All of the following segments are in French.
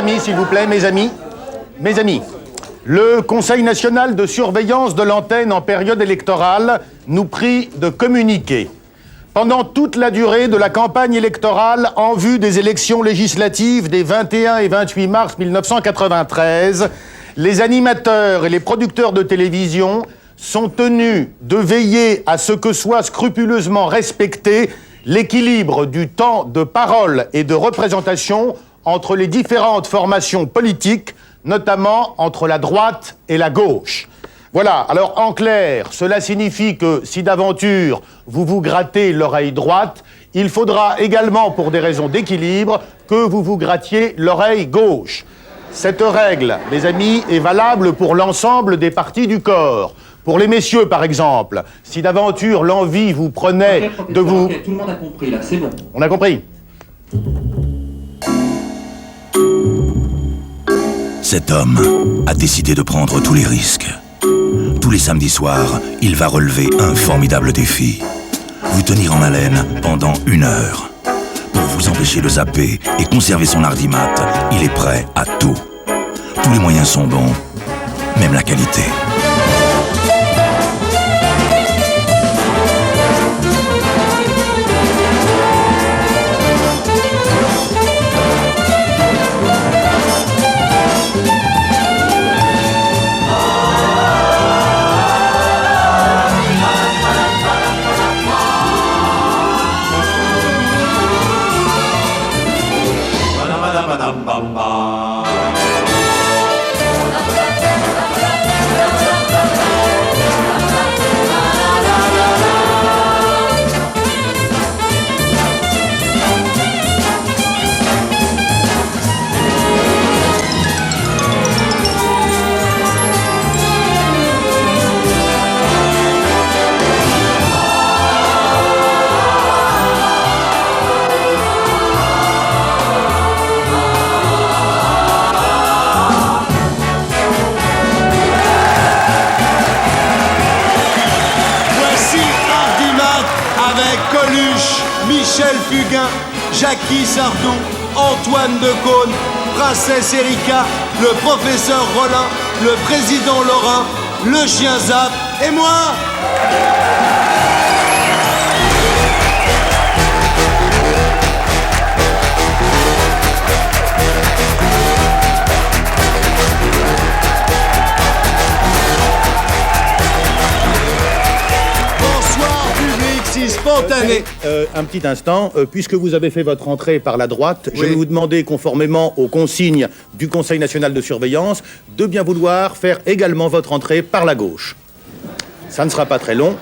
amis, s'il vous plaît, mes amis. Mes amis, le Conseil national de surveillance de l'antenne en période électorale nous prie de communiquer. Pendant toute la durée de la campagne électorale en vue des élections législatives des 21 et 28 mars 1993, les animateurs et les producteurs de télévision sont tenus de veiller à ce que soit scrupuleusement respecté l'équilibre du temps de parole et de représentation entre les différentes formations politiques, notamment entre la droite et la gauche. Voilà, alors en clair, cela signifie que si d'aventure vous vous grattez l'oreille droite, il faudra également, pour des raisons d'équilibre, que vous vous grattiez l'oreille gauche. Cette règle, mes amis, est valable pour l'ensemble des parties du corps. Pour les messieurs, par exemple, si d'aventure l'envie vous prenait de vous... Ok, tout le monde a compris, là, c'est bon. On a compris. Cet homme a décidé de prendre tous les risques. Tous les samedis soirs, il va relever un formidable défi. Vous tenir en haleine pendant 1 heure. Pour vous empêcher de zapper et conserver son hardimat, il est prêt à tout. Tous les moyens sont bons, même la qualité. Michel Fugain, Jackie Sardou, Antoine Decaune, Princesse Erika, le professeur Rollin, le président Laurent, le chien Zap et moi. Spontané. Un petit instant, puisque vous avez fait votre entrée par la droite, je vais vous demander, conformément aux consignes du Conseil national de surveillance, de bien vouloir faire également votre entrée par la gauche. Ça ne sera pas très long.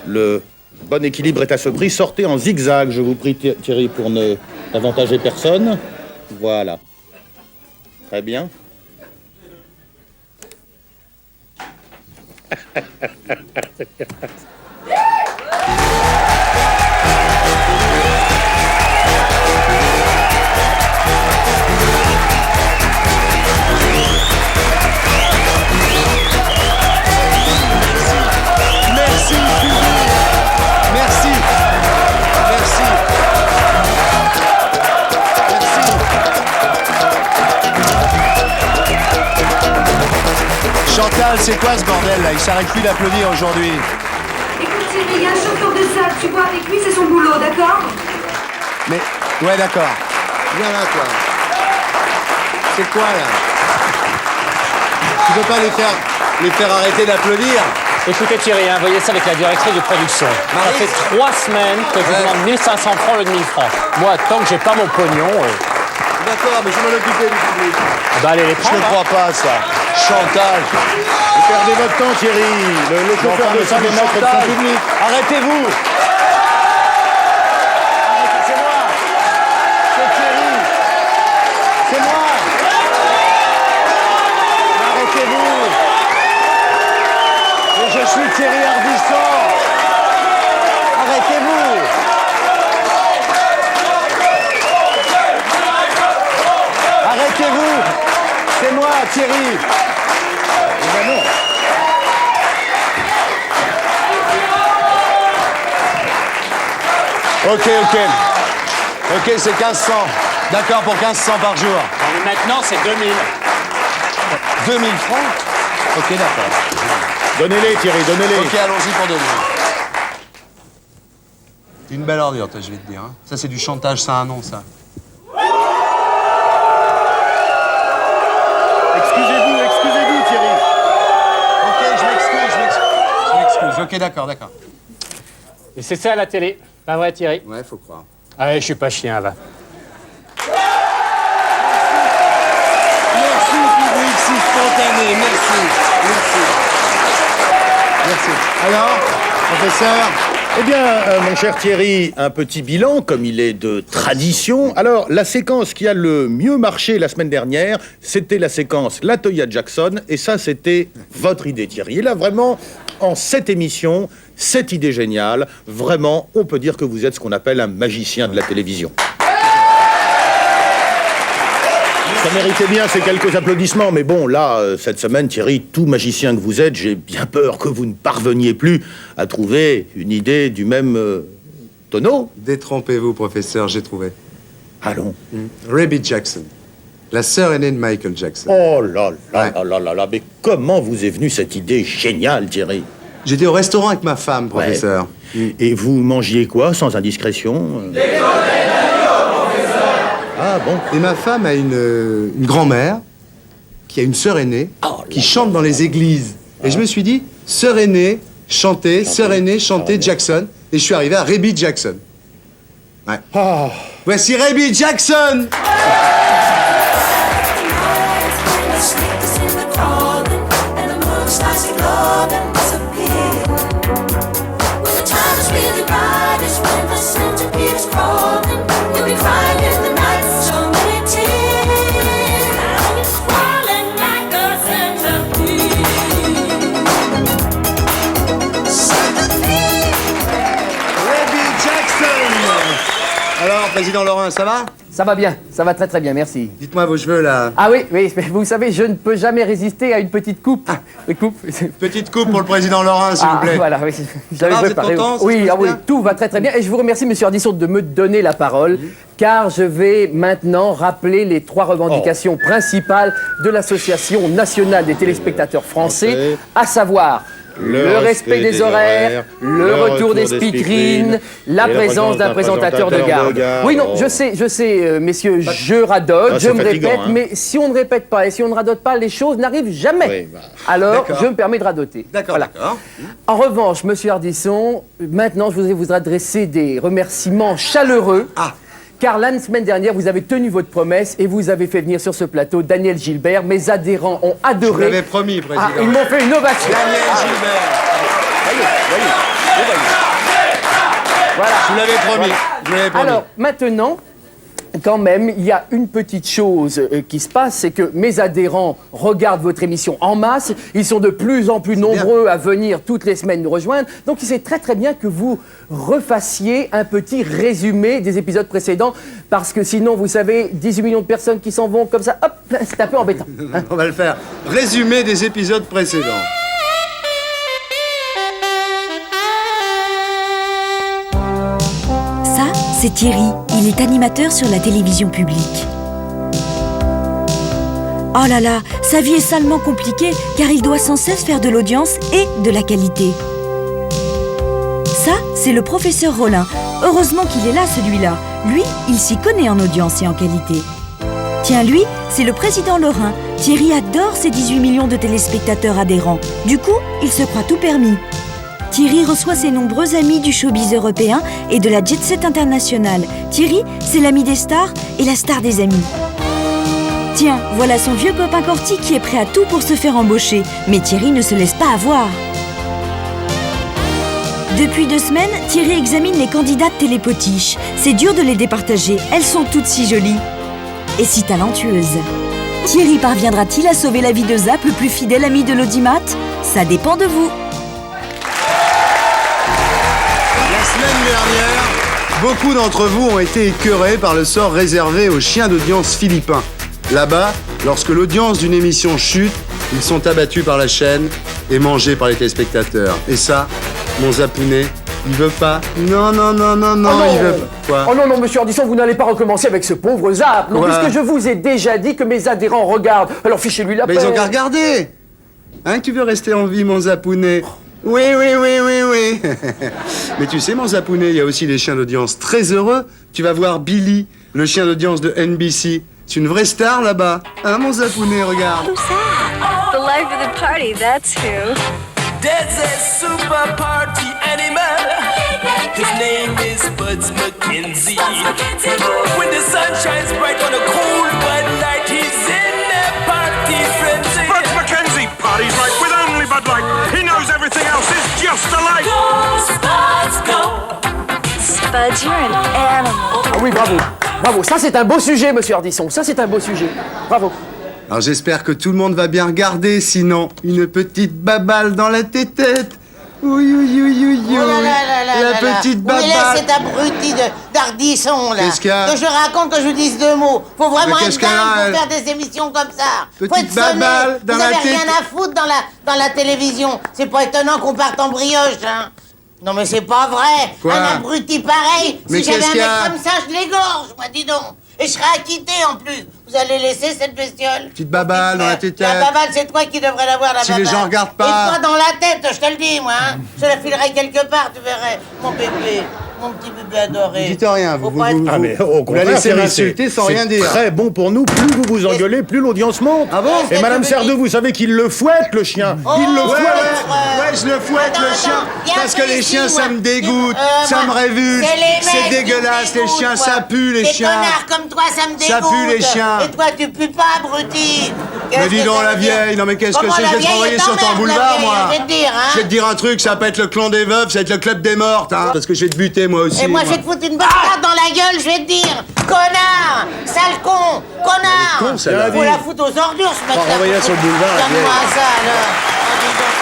Le bon équilibre est à ce prix. Sortez en zigzag, je vous prie, Thierry, pour ne avantager personne. Voilà. Très bien. Chantal, c'est quoi ce bordel là? Il s'arrête plus d'applaudir aujourd'hui. Écoute Thierry, il y a un chanteur de salle, tu vois, avec lui c'est son boulot, d'accord? Mais, ouais d'accord. Viens là toi. C'est quoi là? Tu peux pas les faire arrêter d'applaudir? Écoutez Thierry, hein, voyez ça avec la directrice de production. Ça fait 3 semaines que je vous demande 1500 francs au lieu de 1000 francs. Moi, tant que j'ai pas mon pognon... D'accord, mais je vais m'en occuper du public. Bah allez les prendre. Je ne crois pas ça. Chantal. Vous perdez votre temps, Thierry. Le chauffeur de salle est maître de son public. Arrêtez-vous. C'est moi. C'est Thierry. C'est moi. Arrêtez-vous. Je suis Thierry Ardisson. Arrêtez-vous. Arrêtez-vous. C'est moi, Thierry. Ben non. Ok, c'est 1500. D'accord, pour 1500 par jour. Et maintenant, c'est 2000. 2000 francs? Ok, d'accord. Donnez-les, Thierry, donnez-les. Ok, allons-y pour 2000. Une belle ordure, toi, je vais te dire. Hein. Ça, c'est du chantage, ça a un nom, ça. Excusez-vous, Thierry. Ok, je m'excuse. Ok, d'accord. Et c'est ça, la télé. Pas vrai, Thierry? Ouais, faut croire. Ah ouais, je suis pas chien, là. Merci, public, si spontané, merci. Alors, professeur? Eh bien, mon cher Thierry, un petit bilan, comme il est de tradition. Alors, la séquence qui a le mieux marché la semaine dernière, c'était la séquence Latoya Jackson, et ça, c'était votre idée, Thierry. Et là, vraiment, en cette émission, cette idée géniale, vraiment, on peut dire que vous êtes ce qu'on appelle un magicien de la télévision. Ça méritait bien ces quelques applaudissements, mais bon, là, cette semaine, Thierry, tout magicien que vous êtes, j'ai bien peur que vous ne parveniez plus à trouver une idée du même tonneau. Détrompez-vous, professeur, j'ai trouvé. Allons. Rebby Jackson, la sœur aînée de Michael Jackson. Oh là là Ouais. là là là là, mais comment vous est venue cette idée géniale, Thierry? J'étais au restaurant avec ma femme, professeur. Et vous mangiez quoi, sans indiscrétion? Ah bon? Et ma femme a une grand-mère qui a une sœur aînée qui chante dans les églises. Et je me suis dit, sœur aînée, chanter, sœur aînée, chanter Jackson. Et je suis arrivé à Rebby Jackson. Ouais. Ah. Voici Rebby Jackson! Alors, président Laurent, ça va? Ça va bien, ça va très très bien, merci. Dites-moi vos cheveux, là. Ah oui, mais vous savez, je ne peux jamais résister à une petite coupe. Une coupe. Petite coupe pour le président Laurent, s'il vous plaît. Voilà, oui. J'avais va, vous êtes préparé. content, ça se Oui, passe oui, bien tout va très très bien. Et je vous remercie, monsieur Ardisson, de me donner la parole, car je vais maintenant rappeler les 3 revendications principales de l'Association nationale des téléspectateurs français, à savoir le respect des horaires, le retour des speakerines, la présence d'un présentateur de garde. Oui, non, je sais, messieurs, je radote, Ah, je c'est me fatigant, répète, hein. mais si on ne répète pas et si on ne radote pas, les choses n'arrivent jamais. Oui, bah. Alors, D'accord. je me permets de radoter. D'accord, Voilà. d'accord. En revanche, monsieur Ardisson, maintenant, je voudrais vous adresser des remerciements chaleureux. Car la semaine dernière, vous avez tenu votre promesse et vous avez fait venir sur ce plateau Daniel Gilbert. Mes adhérents ont Je adoré. vous l'avais promis, président. Ah, ils m'ont fait une ovation. Daniel Gilbert. Voilà. Je vous l'avais promis. Je vous l'avais promis. Alors, maintenant, quand même, il y a une petite chose qui se passe, c'est que mes adhérents regardent votre émission en masse. Ils sont de plus en plus nombreux à venir toutes les semaines nous rejoindre. Donc, il c'est très très bien que vous refassiez un petit résumé des épisodes précédents, parce que sinon, vous savez, 18 millions de personnes qui s'en vont comme ça, hop, c'est un peu embêtant. Hein. On va le faire. Résumé des épisodes précédents. Ça, c'est Thierry. Il est animateur sur la télévision publique. Oh là là, sa vie est salement compliquée car il doit sans cesse faire de l'audience et de la qualité. Ça, c'est le professeur Rollin. Heureusement qu'il est là, celui-là. Lui, il s'y connaît en audience et en qualité. Tiens, lui, c'est le président Lorrain. Thierry adore ses 18 millions de téléspectateurs adhérents. Du coup, il se croit tout permis. Thierry reçoit ses nombreux amis du showbiz européen et de la jet-set internationale. Thierry, c'est l'ami des stars et la star des amis. Tiens, voilà son vieux copain Corty qui est prêt à tout pour se faire embaucher. Mais Thierry ne se laisse pas avoir. Depuis 2 semaines, Thierry examine les candidates télépotiches. C'est dur de les départager, elles sont toutes si jolies et si talentueuses. Thierry parviendra-t-il à sauver la vie de Zap, le plus fidèle ami de l'audimat? Ça dépend de vous. La semaine dernière, beaucoup d'entre vous ont été écœurés par le sort réservé aux chiens d'audience philippins. Là-bas, lorsque l'audience d'une émission chute, ils sont abattus par la chaîne et mangés par les téléspectateurs. Et ça, mon Zapounet, Il veut pas. Non, Oh il veut pas. Quoi? Oh non, monsieur Ardisson, vous n'allez pas recommencer avec ce pauvre Zap. Non, Quoi? puisque je vous ai déjà dit que mes adhérents regardent. Alors fichez-lui la paix. Mais ils ont qu'à regarder. Hein, tu veux rester en vie, mon Zapounet? Oui. Mais tu sais, mon Zapounet, il y a aussi des chiens d'audience très heureux. Tu vas voir Billy, le chien d'audience de NBC. C'est une vraie star là-bas. Hein, mon Zapounet, regarde. Who's that? The life of the party, that's who. There's a super party animal. His name is Buds McKenzie. When the sun shines bright on a cold Bud Light, he's in a party frenzy. Buds McKenzie parties right with only Bud Light. He knows everything else is just a light. Go, Spuds, go. Spuds, you're an animal. Ah oui, bravo. Bravo, ça c'est un beau sujet, monsieur Ardisson. Ça c'est un beau sujet. Bravo. Alors j'espère que tout le monde va bien regarder, sinon une petite babale dans la tétette. Oui. Oh là là, la petite babale. Oui, là, babale. cet abruti d'Ardisson, là. Qu'est-ce qu'il y a? Que je raconte, que je vous dise deux mots. Faut vraiment Mais être qu'est-ce qu'elle a, dingue elle? pour faire des émissions comme ça. Faut Petite être sonné. babale dans Vous la avez tête. rien à foutre dans la télévision. C'est pas étonnant qu'on parte en brioche, hein. Non mais c'est pas vrai. Quoi? Un abruti pareil. Mais Si j'avais qu'est-ce un qu'il y mec a? comme ça, je l'égorge, moi, dis donc. Et je serais acquitté en plus. Vous allez laisser cette bestiole? Petite babale dans la tétette. La babale, c'est toi qui devrais l'avoir, la Si babale. les gens regardent pas. Et toi dans la tête, je te le dis, moi. Hein. Je la filerai quelque part, tu verrais. Mon bébé. Mon petit bébé adoré. Dites rien, Faut pas être- Ah mais au la contraire, laissez Thierry, m'insulter sans c'est rien dire. très bon pour nous. Plus vous vous engueulez, plus l'audience monte. Ah bon? Et Madame Qu'est-ce que Sardou, vous vous savez qu'il le fouette, le chien. Oh, Il le ouais, fouette. Ouais, je le fouette, Attends, le chien. attends, viens Parce que les ici, chiens, ça moi. me dégoûte. Ça moi, me révulse. c'est les mecs C'est qui dégueulasse, me les chiens, dégoûtent, ça moi. pue, les Des chiens. connards comme toi, ça me dégoûte. Ça pue, les chiens. Et toi, tu pues pas, abruti. Mais dis donc, la vieille, non mais qu'est-ce que Comment c'est? la Je vais te vieille renvoyer est sur ton emmerde, boulevard, la vieille, moi. je vais te dire, hein. Je vais te dire un truc, ça va pas être le clan des veuves, ça va être le club des mortes, hein. Parce que je vais te buter, moi aussi. Et moi, je vais te foutre une barre dans la gueule, je vais te dire. Connard, sale con, connard. Elle est con, celle-là. Faut la foutre aux ordures, ce mec-là. renvoyer sur le boulevard, la Regarde-moi vieille. ça, alors. Ah, dis donc.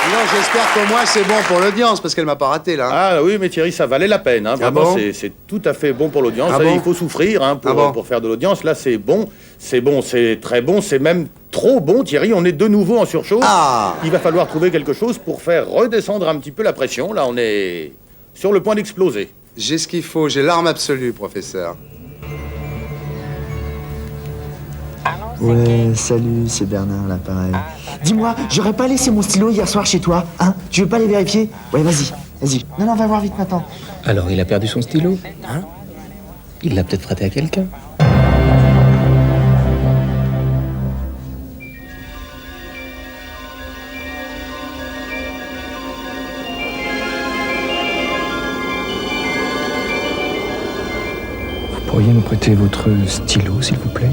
Non, j'espère qu'au moins c'est bon pour l'audience, parce qu'elle m'a pas raté, là. Ah oui, mais Thierry, ça valait la peine. Hein. Vraiment, bon c'est tout à fait bon pour l'audience. Ah Et bon il faut souffrir hein, Ah bon pour faire de l'audience. Là, c'est bon, c'est très bon, c'est même trop bon, Thierry. On est de nouveau en surchauffe. Ah. Il va falloir trouver quelque chose pour faire redescendre un petit peu la pression. Là, on est sur le point d'exploser. J'ai ce qu'il faut, j'ai l'arme absolue, professeur. Ouais, salut, c'est Bernard, là, pareil. Dis-moi, j'aurais pas laissé mon stylo hier soir chez toi, hein? Tu veux pas les vérifier? Ouais, vas-y. Non, va voir vite maintenant. Alors, il a perdu son stylo? Hein? Il l'a peut-être prêté à quelqu'un. Vous pourriez me prêter votre stylo, s'il vous plaît?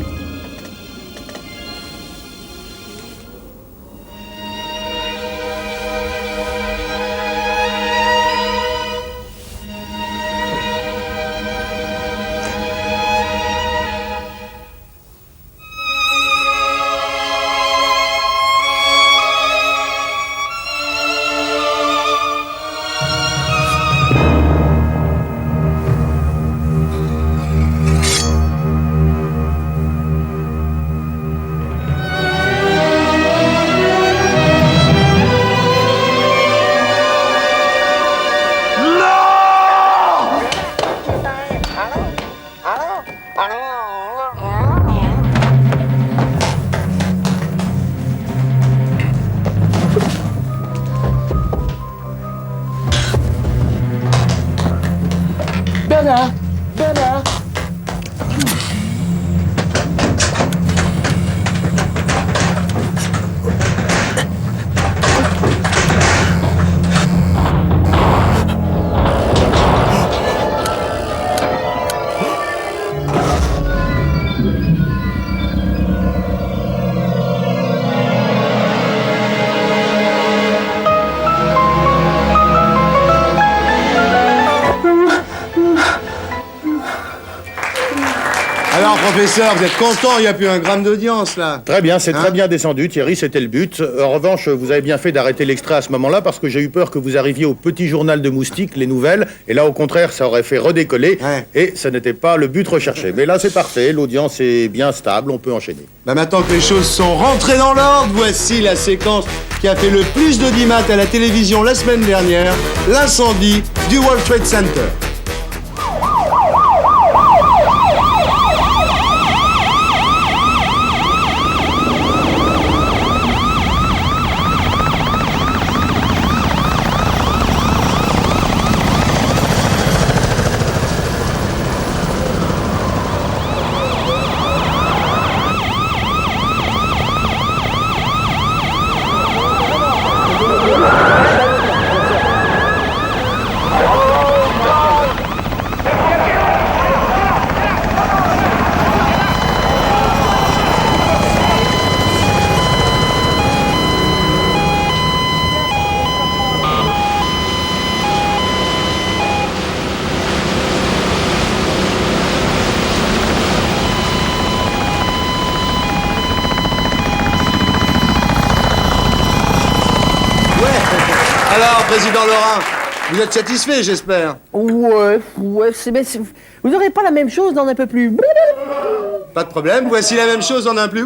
professeur, vous êtes content, il n'y a plus un gramme d'audience, là. Très bien, c'est très bien descendu, Thierry, c'était le but. En revanche, vous avez bien fait d'arrêter l'extrait à ce moment-là parce que j'ai eu peur que vous arriviez au petit journal de Moustique, les nouvelles, et là, au contraire, ça aurait fait redécoller, et ce n'était pas le but recherché. Mais là, c'est parfait, l'audience est bien stable, on peut enchaîner. Bah maintenant que les choses sont rentrées dans l'ordre, voici la séquence qui a fait le plus d'audimat à la télévision la semaine dernière, l'incendie du World Trade Center. Alors, Président Laurent, vous êtes satisfait, j'espère? Ouais, vous n'aurez pas la même chose dans un peu plus... Pas de problème, voici la même chose en un plus...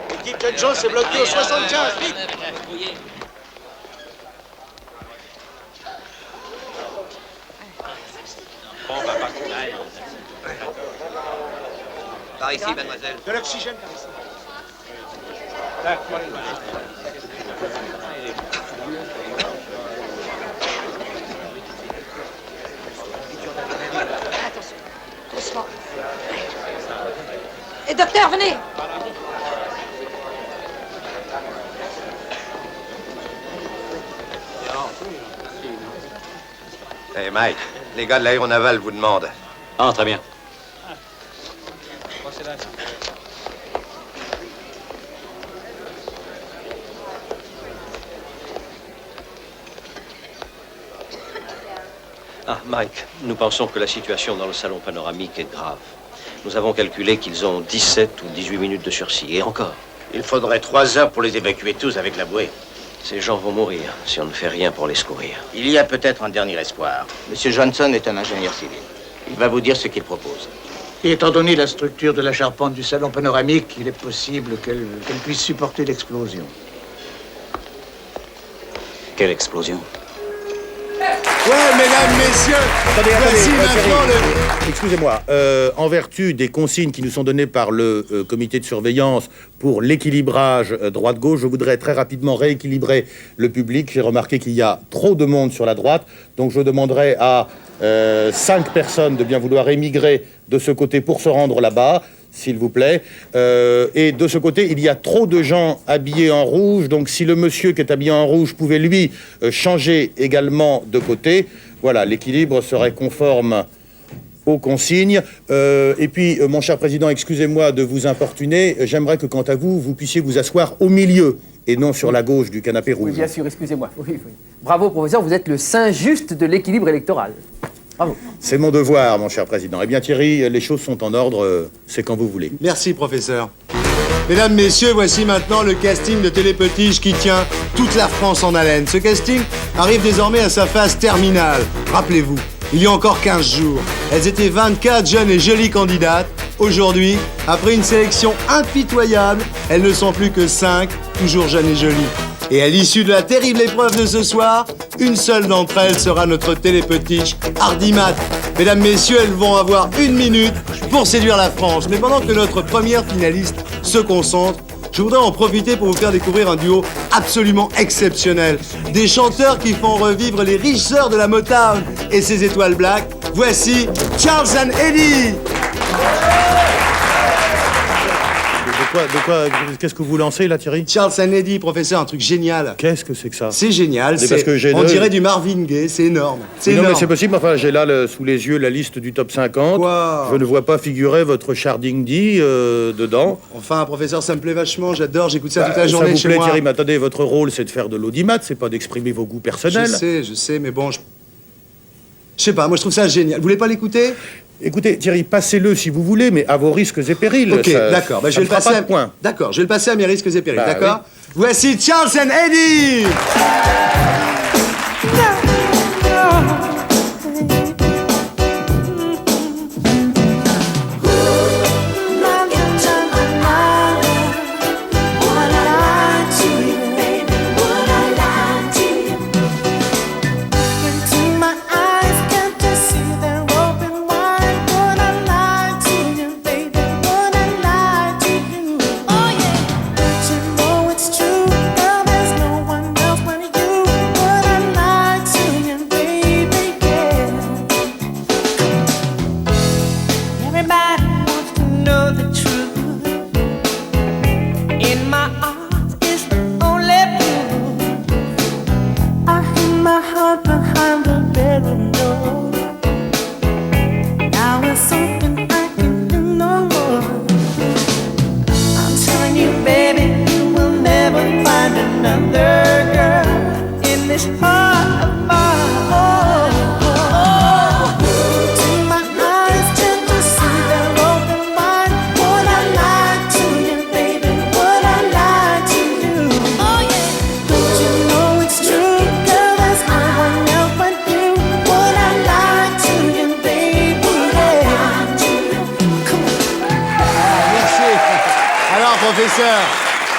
L'équipe John Jones est bloquée au 75, vite! Par ici, mademoiselle. De l'oxygène par ici. Attention, doucement. Et docteur, venez! Hey Mike, les gars de l'aéronaval vous demandent. Ah, très bien. Ah, Mike, nous pensons que la situation dans le salon panoramique est grave. Nous avons calculé qu'ils ont 17 ou 18 minutes de sursis, et encore. Il faudrait 3 heures pour les évacuer tous avec la bouée. Ces gens vont mourir si on ne fait rien pour les secourir. Il y a peut-être un dernier espoir. Monsieur Johnson est un ingénieur civil. Il va vous dire ce qu'il propose. Et étant donné la structure de la charpente du salon panoramique, il est possible qu'elle puisse supporter l'explosion. Quelle explosion? Ouais, mesdames, messieurs, voici maintenant le... Excusez-moi, en vertu des consignes qui nous sont données par le comité de surveillance pour l'équilibrage droite-gauche, je voudrais très rapidement rééquilibrer le public. J'ai remarqué qu'il y a trop de monde sur la droite, donc je demanderai à 5 personnes de bien vouloir émigrer de ce côté pour se rendre là-bas, s'il vous plaît. Et de ce côté, il y a trop de gens habillés en rouge, donc si le monsieur qui est habillé en rouge pouvait, lui, changer également de côté, voilà, l'équilibre serait conforme aux consignes. Et puis, mon cher président, excusez-moi de vous importuner, j'aimerais que, quant à vous, vous puissiez vous asseoir au milieu et non sur la gauche du canapé rouge. Oui, bien sûr, excusez-moi. Oui. Bravo, professeur, vous êtes le saint juste de l'équilibre électoral. Bravo. C'est mon devoir, mon cher président. Eh bien, Thierry, les choses sont en ordre, c'est quand vous voulez. Merci, professeur. Mesdames, messieurs, voici maintenant le casting de Télépetige qui tient toute la France en haleine. Ce casting arrive désormais à sa phase terminale. Rappelez-vous, il y a encore 15 jours, elles étaient 24 jeunes et jolies candidates. Aujourd'hui, après une sélection impitoyable, elles ne sont plus que 5, toujours jeunes et jolies. Et à l'issue de la terrible épreuve de ce soir, une seule d'entre elles sera notre Télépetige Hardimat. Mesdames, messieurs, elles vont avoir 1 minute pour séduire la France. Mais pendant que notre première finaliste se concentre, je voudrais en profiter pour vous faire découvrir un duo absolument exceptionnel. Des chanteurs qui font revivre les riches heures de la Motown et ses étoiles black. Voici Charles and Eddie. qu'est-ce que vous lancez là, Thierry? Charles and Eddie, professeur, un truc génial. Qu'est-ce que c'est que ça? C'est génial, parce que j'ai on dirait du Marvin Gaye, c'est énorme. C'est non, énorme. mais c'est possible, enfin, j'ai là sous les yeux la liste du top 50. Quoi? Je ne vois pas figurer votre Chardingdi dedans. Enfin, professeur, ça me plaît vachement, j'adore, j'écoute ça toute la journée chez Ça vous plaît, moi. Thierry, mais attendez, votre rôle, c'est de faire de l'audimat, c'est pas d'exprimer vos goûts personnels. Je sais, mais bon, je sais pas, moi je trouve ça génial. Vous voulez pas l'écouter? Écoutez, Thierry, passez-le si vous voulez, mais à vos risques et périls. Ok, d'accord, je vais le passer à... D'accord, je vais le passer à mes risques et périls, d'accord? Oui. Voici Charles and Eddie!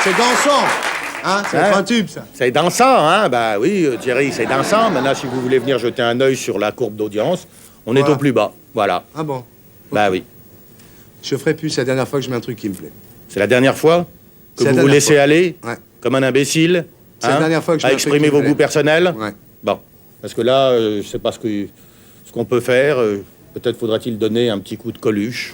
C'est dansant, hein? C'est un tube, ça. C'est dansant, hein? Bah oui, Thierry, c'est dansant. Maintenant, si vous voulez venir jeter un œil sur la courbe d'audience, on est au plus bas. Voilà. Ah bon? Bah oui. Je ferai plus, c'est la dernière fois que je mets un truc qui me plaît. C'est la dernière fois que vous vous laissez aller comme un imbécile? C'est la dernière fois que je à exprimer vos goûts personnels? Ouais. Bon. Parce que là, je sais pas ce qu'on peut faire. Peut-être faudra-t-il donner un petit coup de Coluche.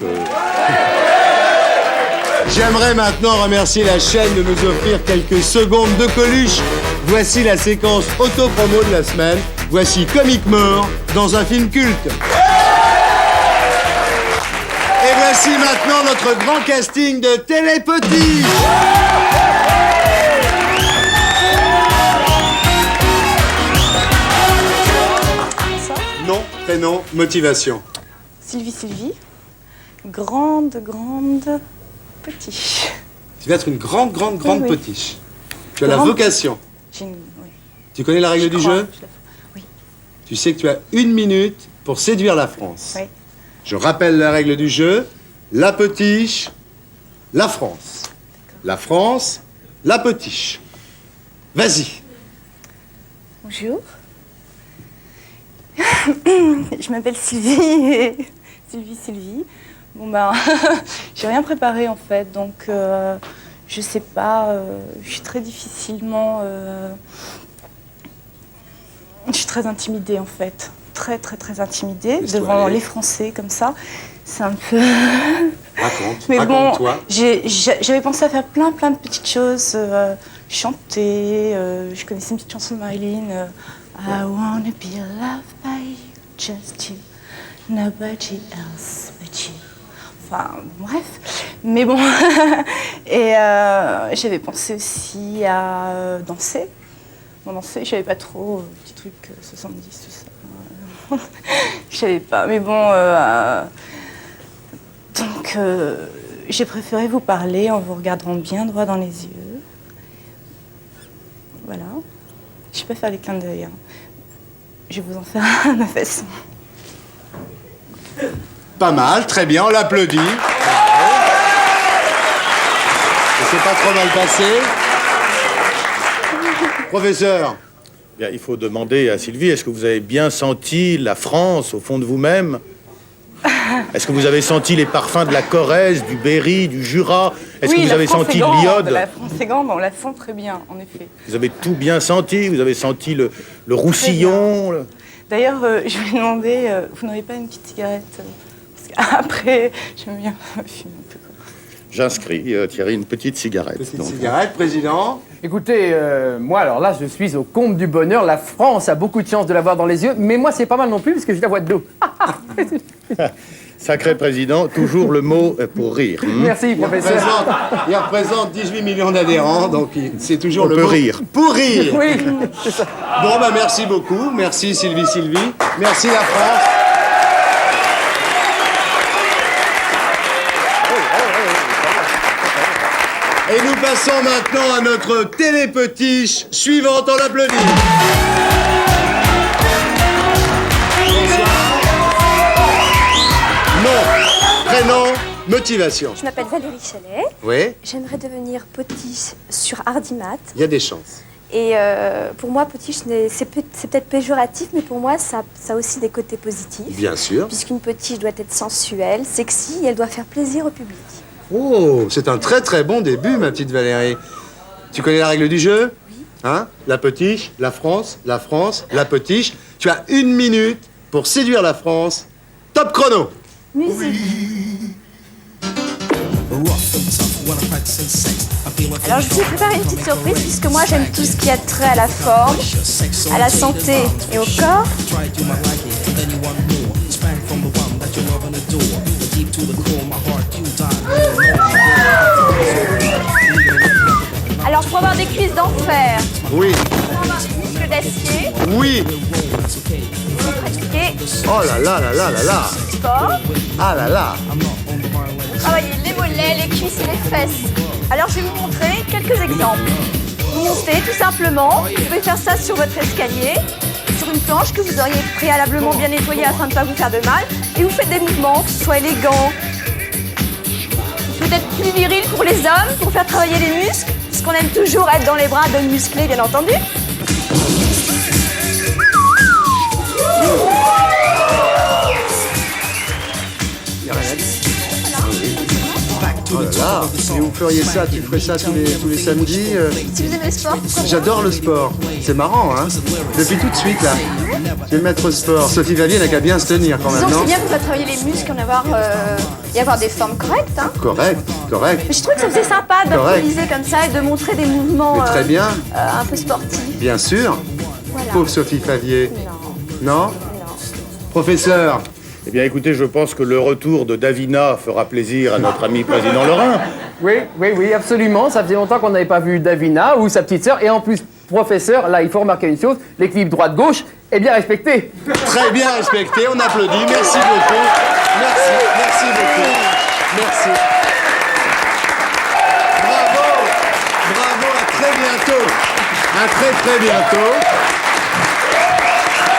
J'aimerais maintenant remercier la chaîne de nous offrir quelques secondes de Coluche. Voici la séquence auto-promo de la semaine. Voici Comique Mort dans un film culte. Et voici maintenant notre grand casting de Télépotis. Nom, prénom, motivation. Sylvie. Grande potiche. Tu vas être une grande Oui. potiche. Tu as la vocation. Oui. Tu connais la règle du jeu? Oui. Tu sais que tu as 1 minute pour séduire la France. Oui. Je rappelle la règle du jeu. La potiche, la France. La France, la potiche. Vas-y. Bonjour. Je m'appelle Sylvie. Sylvie. Bon ben, j'ai rien préparé en fait, donc je sais pas, je suis très difficilement... je suis très intimidée en fait, très intimidée devant les Français comme ça. C'est un peu... Raconte, mais bon, raconte-toi. J'avais pensé à faire plein de petites choses, chanter, je connaissais une petite chanson de Marilyn, I wanna be loved by you, just you, nobody else but you. Enfin, bref. Mais bon, et j'avais pensé aussi à danser. Bon, danser, je savais pas trop, petit truc 70, tout ça. Je savais pas, mais bon... Donc, j'ai préféré vous parler en vous regardant bien droit dans les yeux. Voilà. Je peux faire les clins d'œil. Hein. Je vais vous en faire à ma façon. Pas mal, très bien, on l'applaudit. Et c'est pas trop mal passé. Professeur. Bien, il faut demander à Sylvie, est-ce que vous avez bien senti la France au fond de vous-même? Est-ce que vous avez senti les parfums de la Corrèze, du Berry, du Jura? Est-ce que vous avez senti l'iode? La France est grande, on la sent très bien, en effet. Vous avez tout bien senti? Vous avez senti le roussillon? D'ailleurs, je lui ai demandé, vous n'aurez pas une petite cigarette? Parce qu'après, j'aime bien fumer un peu. J'inscris, Thierry, une petite cigarette. Cigarette, président. Écoutez, moi, alors là, je suis au comble du bonheur. La France a beaucoup de chance de l'avoir dans les yeux, mais moi, c'est pas mal non plus, parce que j'ai la voix de l'eau. Sacré président, toujours le mot pour rire. Merci, professeur. Il représente 18 millions d'adhérents, donc c'est toujours On le peut mot rire. pour rire. Oui, c'est ça. Bon, bah merci beaucoup. Merci Sylvie. Merci la France. Et nous passons maintenant à notre télépetiche suivante, on l'applaudit. Nom, prénom, motivation. Je m'appelle Valérie Chalet. Oui, J'aimerais devenir potiche sur Hardimat. il y a des chances. Et pour moi, potiche, c'est peut-être péjoratif, mais pour moi, ça a aussi des côtés positifs. Bien sûr. Puisqu'une potiche doit être sensuelle, sexy, et elle doit faire plaisir au public. Oh, c'est un très très bon début, ma petite Valérie. Tu connais la règle du jeu? Oui. Hein? La potiche, la France, la potiche. Tu as 1 minute pour séduire la France. Top chrono. Musique. Alors je vous ai préparé une petite surprise puisque moi j'aime tout ce qui a trait à la forme, à la santé et au corps. Alors pour avoir des cuisses d'enfer, Oui. pour avoir des muscles d'acier, Oui. il faut pratiquer Oh là là là là là là. du sport, Ah là là. travailler les mollets, les cuisses et les fesses. Alors je vais vous montrer quelques exemples. Vous montez tout simplement, vous pouvez faire ça sur votre escalier, sur une planche que vous auriez préalablement bien nettoyée afin de ne pas vous faire de mal, et vous faites des mouvements, que ce soit élégants, peut-être plus viril pour les hommes, pour faire travailler les muscles, parce qu'on aime toujours être dans les bras d'hommes musclés, bien entendu. Oh là là. Et vous feriez ça, tu ferais ça tous les samedis Si vous aimez le sport, pourquoi pas. J'adore le sport. C'est marrant, hein. Depuis tout de suite, là. Je vais me mettre au sport. Sophie Vallier n'a qu'à bien se tenir, quand même, Disons, non? c'est bien pour faire travailler les muscles et avoir des formes correctes. Hein. Correct. Mais je trouve que ça faisait sympa d'improviser comme ça et de montrer des mouvements Mais très bien. un peu sportifs. Bien sûr. Voilà. Pauvre Sophie Favier. Non. Professeur. Eh bien, écoutez, je pense que le retour de Davina fera plaisir à notre ami président Lorrain. Oui, absolument. Ça faisait longtemps qu'on n'avait pas vu Davina ou sa petite sœur. Et en plus, professeur, là, il faut remarquer une chose, l'équilibre droite-gauche est bien respecté. Très bien respecté, on applaudit. Merci beaucoup. Merci beaucoup. Merci. Bravo, à très bientôt. À très bientôt.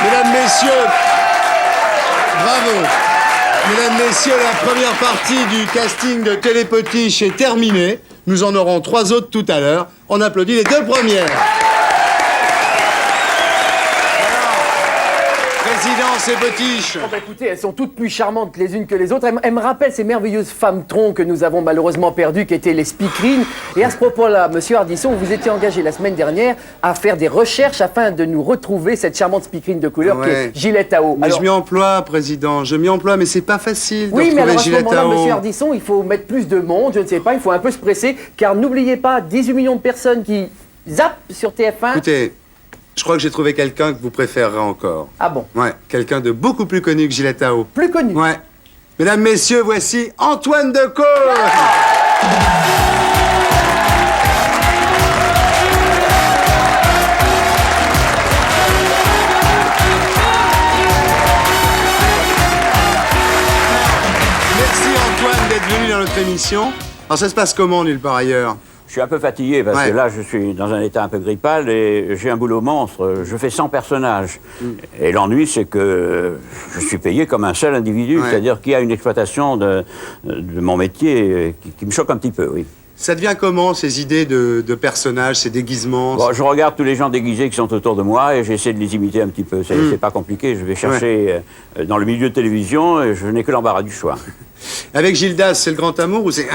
Mesdames, messieurs, bravo. Mesdames, messieurs, la première partie du casting de Télépotiche est terminée. Nous en aurons 3 autres tout à l'heure. On applaudit les 2 premières. Présidence et Potiche. Oh, écoutez, elles sont toutes plus charmantes les unes que les autres. Elles me rappellent ces merveilleuses femmes troncs que nous avons malheureusement perdues, qui étaient les speakerines. Et à ce propos-là, monsieur Ardisson, vous étiez engagé la semaine dernière à faire des recherches afin de nous retrouver cette charmante speakerine de couleur qui est Gillette à eau. Mais je m'y emploie, président. Je m'y emploie, mais c'est pas facile de oui, mais alors à ce Gillette moment-là, à eau. monsieur Ardisson, il faut mettre plus de monde, je ne sais pas, il faut un peu se presser, car n'oubliez pas, 18 millions de personnes qui zappent sur TF1. Écoutez, je crois que j'ai trouvé quelqu'un que vous préférerez encore. Ah bon? Ouais, quelqu'un de beaucoup plus connu que Gillette à eau. Plus connu? Ouais. Mesdames, messieurs, voici Antoine Decaune. Merci Antoine d'être venu dans notre émission. Alors ça se passe comment, nulle part ailleurs? Je suis un peu fatigué parce que là, je suis dans un état un peu grippal et j'ai un boulot monstre. Je fais 100 personnages. Et l'ennui, c'est que je suis payé comme un seul individu, c'est-à-dire qu'il y a une exploitation de mon métier qui me choque un petit peu, oui. Ça devient comment, ces idées de personnages, ces déguisements? Bon, je regarde tous les gens déguisés qui sont autour de moi et j'essaie de les imiter un petit peu. C'est pas compliqué. Je vais chercher dans le milieu de télévision et je n'ai que l'embarras du choix. Avec Gildas, c'est le grand amour ou c'est...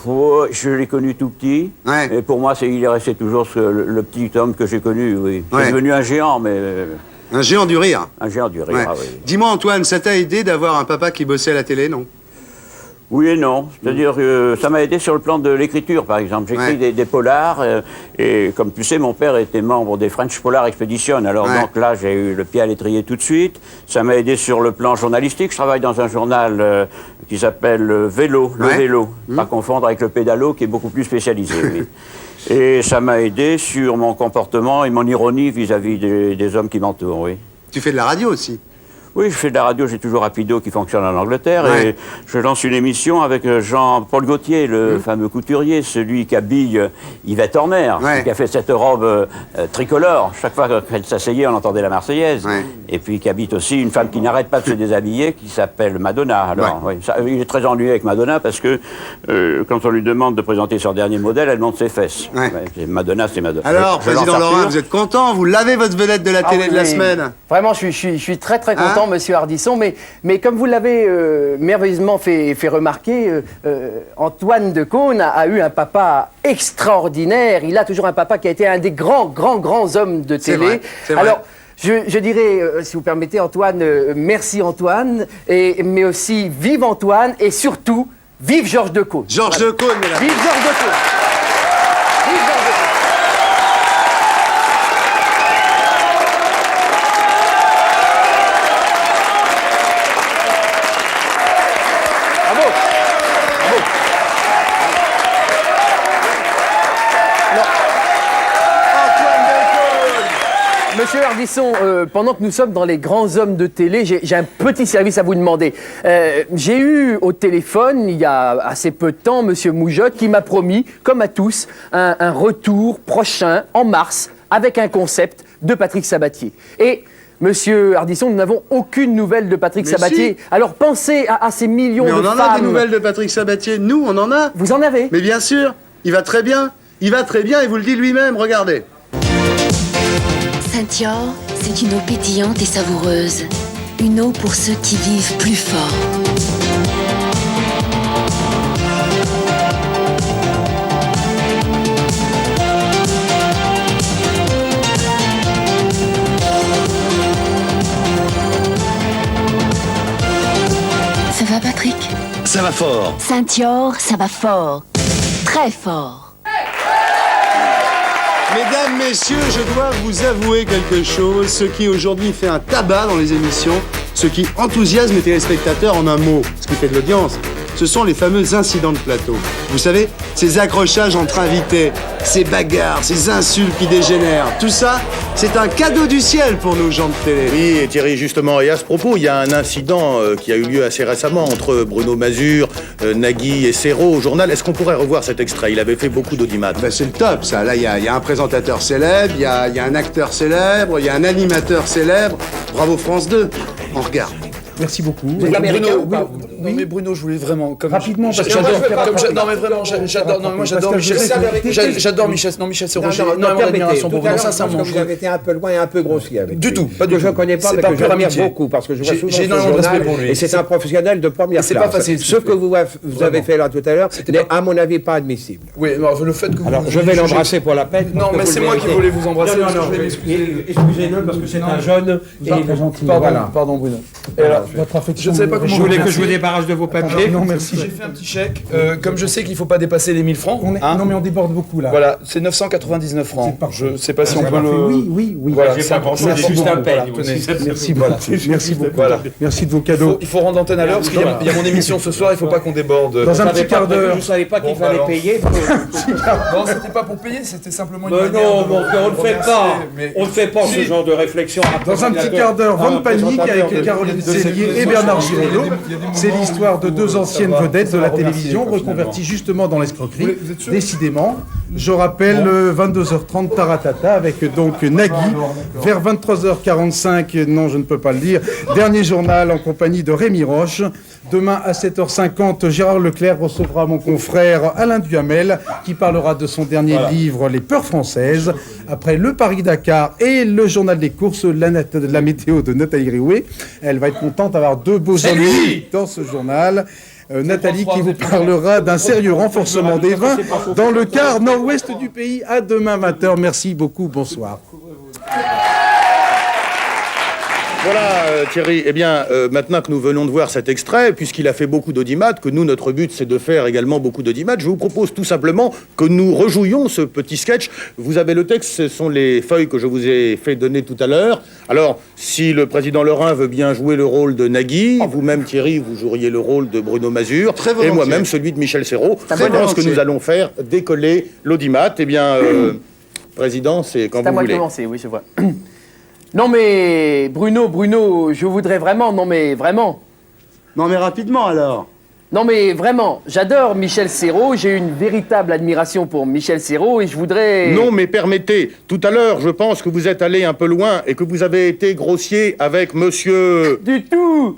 Oh, je l'ai connu tout petit. Et pour moi, il est resté toujours le petit homme que j'ai connu, oui. C'est devenu un géant, mais... Un géant du rire. Un géant du rire, oui. Dis-moi, Antoine, ça t'a aidé d'avoir un papa qui bossait à la télé, non? Oui et non. C'est-à-dire que ça m'a aidé sur le plan de l'écriture, par exemple. J'écris des polars, et comme tu sais, mon père était membre des French Polar Expedition. Alors donc là, j'ai eu le pied à l'étrier tout de suite. Ça m'a aidé sur le plan journalistique. Je travaille dans un journal qui s'appelle Vélo, le Vélo. Pas confondre avec le Pédalo, qui est beaucoup plus spécialisé. Oui. Et ça m'a aidé sur mon comportement et mon ironie vis-à-vis des hommes qui m'entourent, oui. Tu fais de la radio aussi? Oui, je fais de la radio, j'ai toujours Rapido qui fonctionne en Angleterre et je lance une émission avec Jean-Paul Gaultier, le fameux couturier, celui qui habille Yvette Horner, qui a fait cette robe tricolore. Chaque fois qu'elle s'asseyait, on entendait la Marseillaise. Et puis qui habite aussi une femme qui n'arrête pas de se déshabiller, qui s'appelle Madonna. Alors, il est très ennuyé avec Madonna parce que quand on lui demande de présenter son dernier modèle, elle monte ses fesses. Madonna, c'est Madonna. Alors, Président Laurent, vous êtes content? Vous l'avez, votre vedette de la télé de la semaine? Vraiment, je suis très très content, Monsieur Ardisson, mais comme vous l'avez merveilleusement fait remarquer, Antoine de Caunes a eu un papa extraordinaire. Il a toujours un papa qui a été un des grands hommes de télé. C'est vrai. Alors, je dirais, si vous permettez, Antoine, merci Antoine, mais aussi vive Antoine et surtout, vive Georges de Caunes. Georges de Caunes, mesdames. Vive Georges de Caunes. Vive Georges de Caunes. Monsieur Ardisson, pendant que nous sommes dans les grands hommes de télé, j'ai un petit service à vous demander. J'ai eu au téléphone, il y a assez peu de temps, Monsieur Moujotte, qui m'a promis, comme à tous, un retour prochain, en mars, avec un concept de Patrick Sabatier. Et, Monsieur Ardisson, nous n'avons aucune nouvelle de Patrick Sabatier. Si. Alors pensez à ces millions de femmes... Mais on en a des nouvelles de Patrick Sabatier. Nous, on en a. Vous en avez? Mais bien sûr, il va très bien. Il va très bien, et vous le dit lui-même, regardez. Saint-Yor, c'est une eau pétillante et savoureuse. Une eau pour ceux qui vivent plus fort. Ça va, Patrick? Ça va fort. Saint-Yor, ça va fort. Très fort. Mesdames, messieurs, je dois vous avouer quelque chose. Ce qui aujourd'hui fait un tabac dans les émissions, ce qui enthousiasme les téléspectateurs en un mot, ce qui fait de l'audience, ce sont les fameux incidents de plateau. Vous savez, ces accrochages entre invités, ces bagarres, ces insultes qui dégénèrent, tout ça, c'est un cadeau du ciel pour nos gens de télé. Oui, et Thierry, justement, et à ce propos, il y a un incident qui a eu lieu assez récemment entre Bruno Mazur, Nagui et Serrault au journal. Est-ce qu'on pourrait revoir cet extrait? Il avait fait beaucoup d'audimat. Ben c'est le top, ça. Là, il y a un présentateur célèbre, il y a un acteur célèbre, il y a un animateur célèbre. Bravo France 2. On regarde. Merci beaucoup. Bruno, non mais Bruno, je voulais vraiment rapidement parce que non mais vraiment j'adore. Non, moi j'adore Michel. J'adore Michel. Non, Michel c'est Roger. Non, mon admiration pour Bruno, sincèrement. Vous avez été un peu loin et un peu grossier avec. Du tout, pas du tout. Je ne connais pas, mais que je admire beaucoup parce que je vois souvent j'ai énormément de respect pour lui. Et c'est un professionnel de première classe. C'est pas facile. Ce que vous avez fait là tout à l'heure n'est à mon avis pas admissible. Oui, le fait que vous. Alors je vais l'embrasser pour la peine. Non, mais c'est moi qui voulais vous embrasser. Non, je vais m'excuser. Excusez-le parce que c'est un jeune et il est gentil. Pardon Bruno. Votre affection. Je voulais que je vous débarrasse de vos papiers. Non, merci. J'ai fait un petit chèque. Comme je sais qu'il ne faut pas dépasser les 1000 francs. Non, mais on déborde beaucoup là. Voilà, c'est 999 francs. Je ne sais pas si on peut le. Oui. Voilà, c'est important. Merci beaucoup. Merci beaucoup. Merci beaucoup. Merci de vos cadeaux. Il faut rendre antenne à l'heure parce qu'il y a mon émission ce soir. Il ne faut pas qu'on déborde. Dans un petit quart d'heure. Je ne savais pas qu'il fallait payer. Non, c'était pas pour payer, c'était simplement une manière. Non, on ne fait pas. On ne fait pas ce genre de réflexion. Dans un petit quart d'heure, Van Panique avec Caroline Cellier et Bernard Giraudot. C'est l'histoire de deux anciennes vedettes de la télévision reconverties justement dans l'escroquerie. Décidément, je rappelle 22h30 Taratata avec donc Nagui. Vers 23h45, non je ne peux pas le dire, dernier journal en compagnie de Rémi Roche. Demain à 7h50, Gérard Leclerc recevra mon confrère Alain Duhamel qui parlera de son dernier livre Les Peurs françaises. Après le Paris-Dakar et le journal des courses, la météo de Nathalie Riouet. Elle va être contente d'avoir deux beaux amis dans ce journal. Nathalie qui vous parlera d'un sérieux renforcement des vins dans le quart nord-ouest du pays. À demain 20h. Merci beaucoup. Bonsoir. Voilà, Thierry. Eh bien, maintenant que nous venons de voir cet extrait, puisqu'il a fait beaucoup d'audimat, que nous, notre but, c'est de faire également beaucoup d'audimat, je vous propose tout simplement que nous rejouions ce petit sketch. Vous avez le texte, ce sont les feuilles que je vous ai fait donner tout à l'heure. Alors, si le président Lorrain veut bien jouer le rôle de Nagui, vous-même, Thierry, vous joueriez le rôle de Bruno Mazur, et moi-même celui de Michel Serrault. Je pense que nous allons faire décoller l'audimat. Eh bien, président, c'est quand vous voulez. C'est à moi de commencer, oui, je vois. Non mais, Bruno, je voudrais vraiment, non mais rapidement alors. Non mais vraiment, j'adore Michel Serrault, j'ai une véritable admiration pour Michel Serrault et je voudrais... Non mais permettez, tout à l'heure je pense que vous êtes allé un peu loin et que vous avez été grossier avec monsieur... Du tout.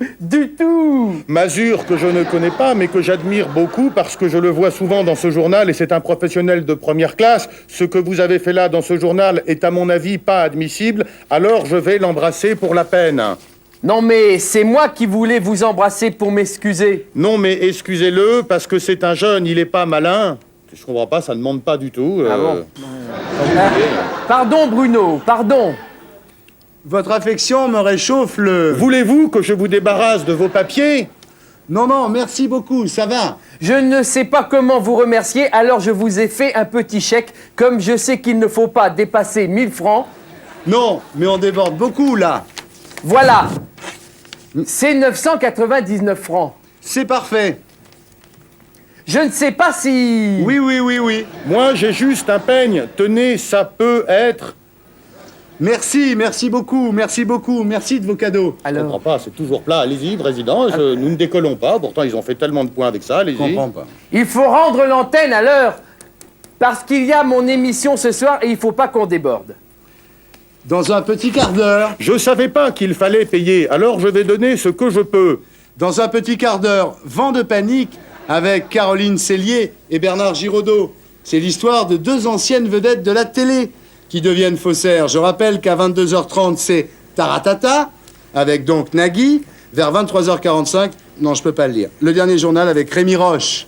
Mazur, que je ne connais pas mais que j'admire beaucoup parce que je le vois souvent dans ce journal et c'est un professionnel de première classe. Ce que vous avez fait là dans ce journal est à mon avis pas admissible, alors je vais l'embrasser pour la peine. Non mais c'est moi qui voulais vous embrasser pour m'excuser. Non mais excusez-le parce que c'est un jeune, il est pas malin. Je comprends pas, ça ne demande pas du tout. Ah bon Pardon Bruno, pardon. Votre affection me réchauffe le... Voulez-vous que je vous débarrasse de vos papiers? Non, merci beaucoup, ça va. Je ne sais pas comment vous remercier, alors je vous ai fait un petit chèque. Comme je sais qu'il ne faut pas dépasser 1000 francs... Non, mais on déborde beaucoup là. Voilà. C'est 999 francs. C'est parfait. Je ne sais pas si... Oui. Moi, j'ai juste un peigne. Tenez, ça peut être... Merci beaucoup. Merci de vos cadeaux. Alors... Je comprends pas, c'est toujours plat. Allez-y, président, nous ne décollons pas. Pourtant, ils ont fait tellement de points avec ça, allez-y. Je comprends pas. Il faut rendre l'antenne à l'heure. Parce qu'il y a mon émission ce soir et il ne faut pas qu'on déborde. Dans un petit quart d'heure. Je savais pas qu'il fallait payer, alors je vais donner ce que je peux. Dans un petit quart d'heure, Vent de panique avec Caroline Cellier et Bernard Giraudot. C'est l'histoire de deux anciennes vedettes de la télé qui deviennent faussaires. Je rappelle qu'à 22h30, c'est Taratata, avec donc Nagui. Vers 23h45, non, je peux pas le lire. Le dernier journal avec Rémi Roche.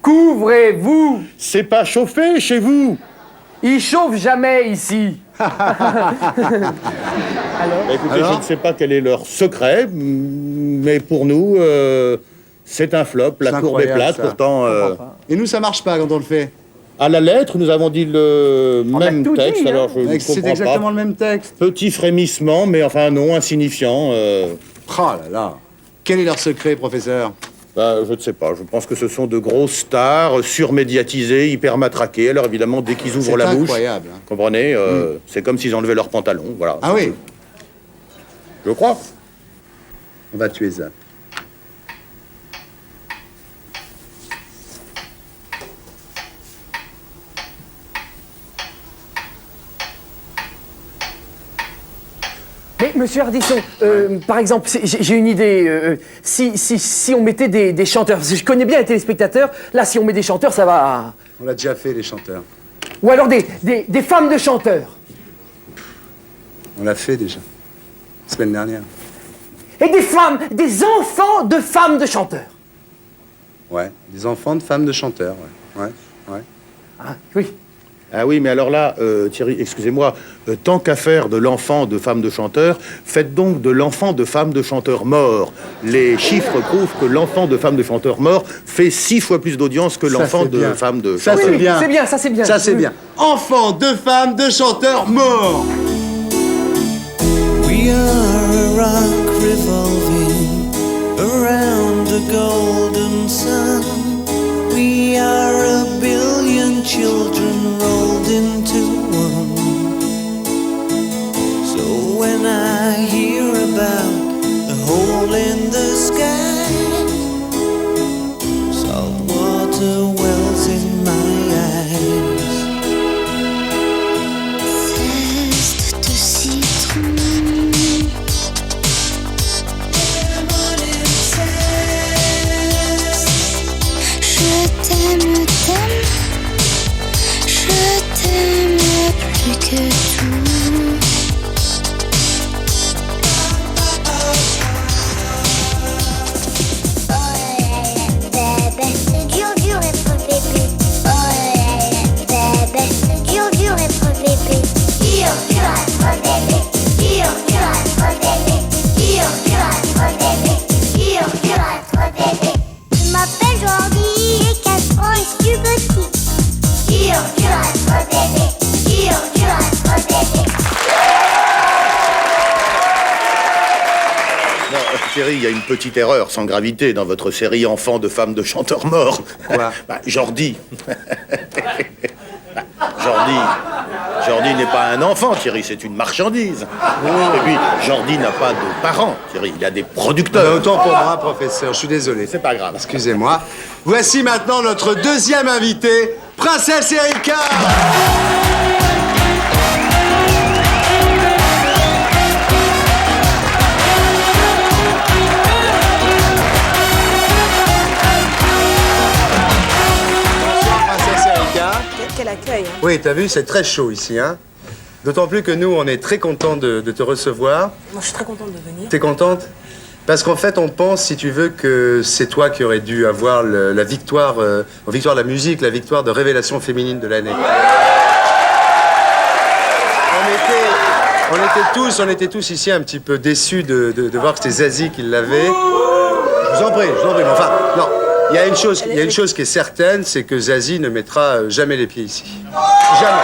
Couvrez-vous. C'est pas chauffé chez vous. Il chauffe jamais ici. Écoutez, je ne sais pas quel est leur secret, mais pour nous, c'est un flop. La courbe est plate, pourtant... Et nous, ça marche pas quand on le fait. À la lettre, nous avons dit le même texte, alors je ne comprends pas. C'est exactement le même texte. Petit frémissement, mais enfin non, insignifiant. Oh là là. Quel est leur secret, professeur? Je ne sais pas. Je pense que ce sont de grosses stars, surmédiatisées, hyper matraquées. Alors évidemment, dès qu'ils ouvrent la bouche, comprenez, c'est comme s'ils enlevaient leurs pantalons. Voilà. Ah oui. Je crois. On va tuer ça. Mais, monsieur Ardisson, par exemple, j'ai une idée. Si on mettait des chanteurs, je connais bien les téléspectateurs, là, si on met des chanteurs, ça va... On l'a déjà fait, les chanteurs. Ou alors des femmes de chanteurs. On l'a fait déjà, la semaine dernière. Et des enfants de femmes de chanteurs. Ouais, des enfants de femmes de chanteurs, ouais. Ah, oui. Ah oui, mais alors là, Thierry, excusez-moi, tant qu'à faire de l'enfant de femme de chanteur, faites donc de l'enfant de femme de chanteur mort. Les chiffres prouvent que l'enfant de femme de chanteur mort fait 6 fois plus d'audience que l'enfant de femme de chanteur. Ça, c'est bien. C'est bien, ça, c'est bien. Ça, c'est bien. Enfant de femme de chanteur mort. We are a rock revolving around the golden sun. We are a billion children rolled into one. So when I hear about the hole in the sky, salt water wells in my eyes. Zeste de citron. Je t'aime plus que tout. Oh là là, bébé, c'est dur être bébé. Oh là là, bébé, c'est dur être bébé. Dur être bébé. Dur être bébé. Thierry, il y a une petite erreur sans gravité dans votre série Enfants de femmes de chanteurs morts. Quoi? Jordi. Jordi n'est pas un enfant, Thierry, c'est une marchandise. Et puis, Jordi n'a pas de parents, Thierry, il a des producteurs. Autant pour moi, professeur, je suis désolé. C'est pas grave. Excusez-moi. Voici maintenant notre deuxième invité, Princesse Erika. Quel accueil. Hein. Oui, t'as vu, c'est très chaud ici, hein. D'autant plus que nous, on est très contents de te recevoir. Moi, je suis très contente de venir. T'es contente? Parce qu'en fait, on pense, si tu veux, que c'est toi qui aurais dû avoir la victoire, victoire de la musique, la victoire de révélation féminine de l'année. On était tous ici un petit peu déçus de voir que c'était Zazie qui l'avait. Je vous en prie, mais enfin, non. Il y a une chose qui est certaine, c'est que Zazie ne mettra jamais les pieds ici. Jamais.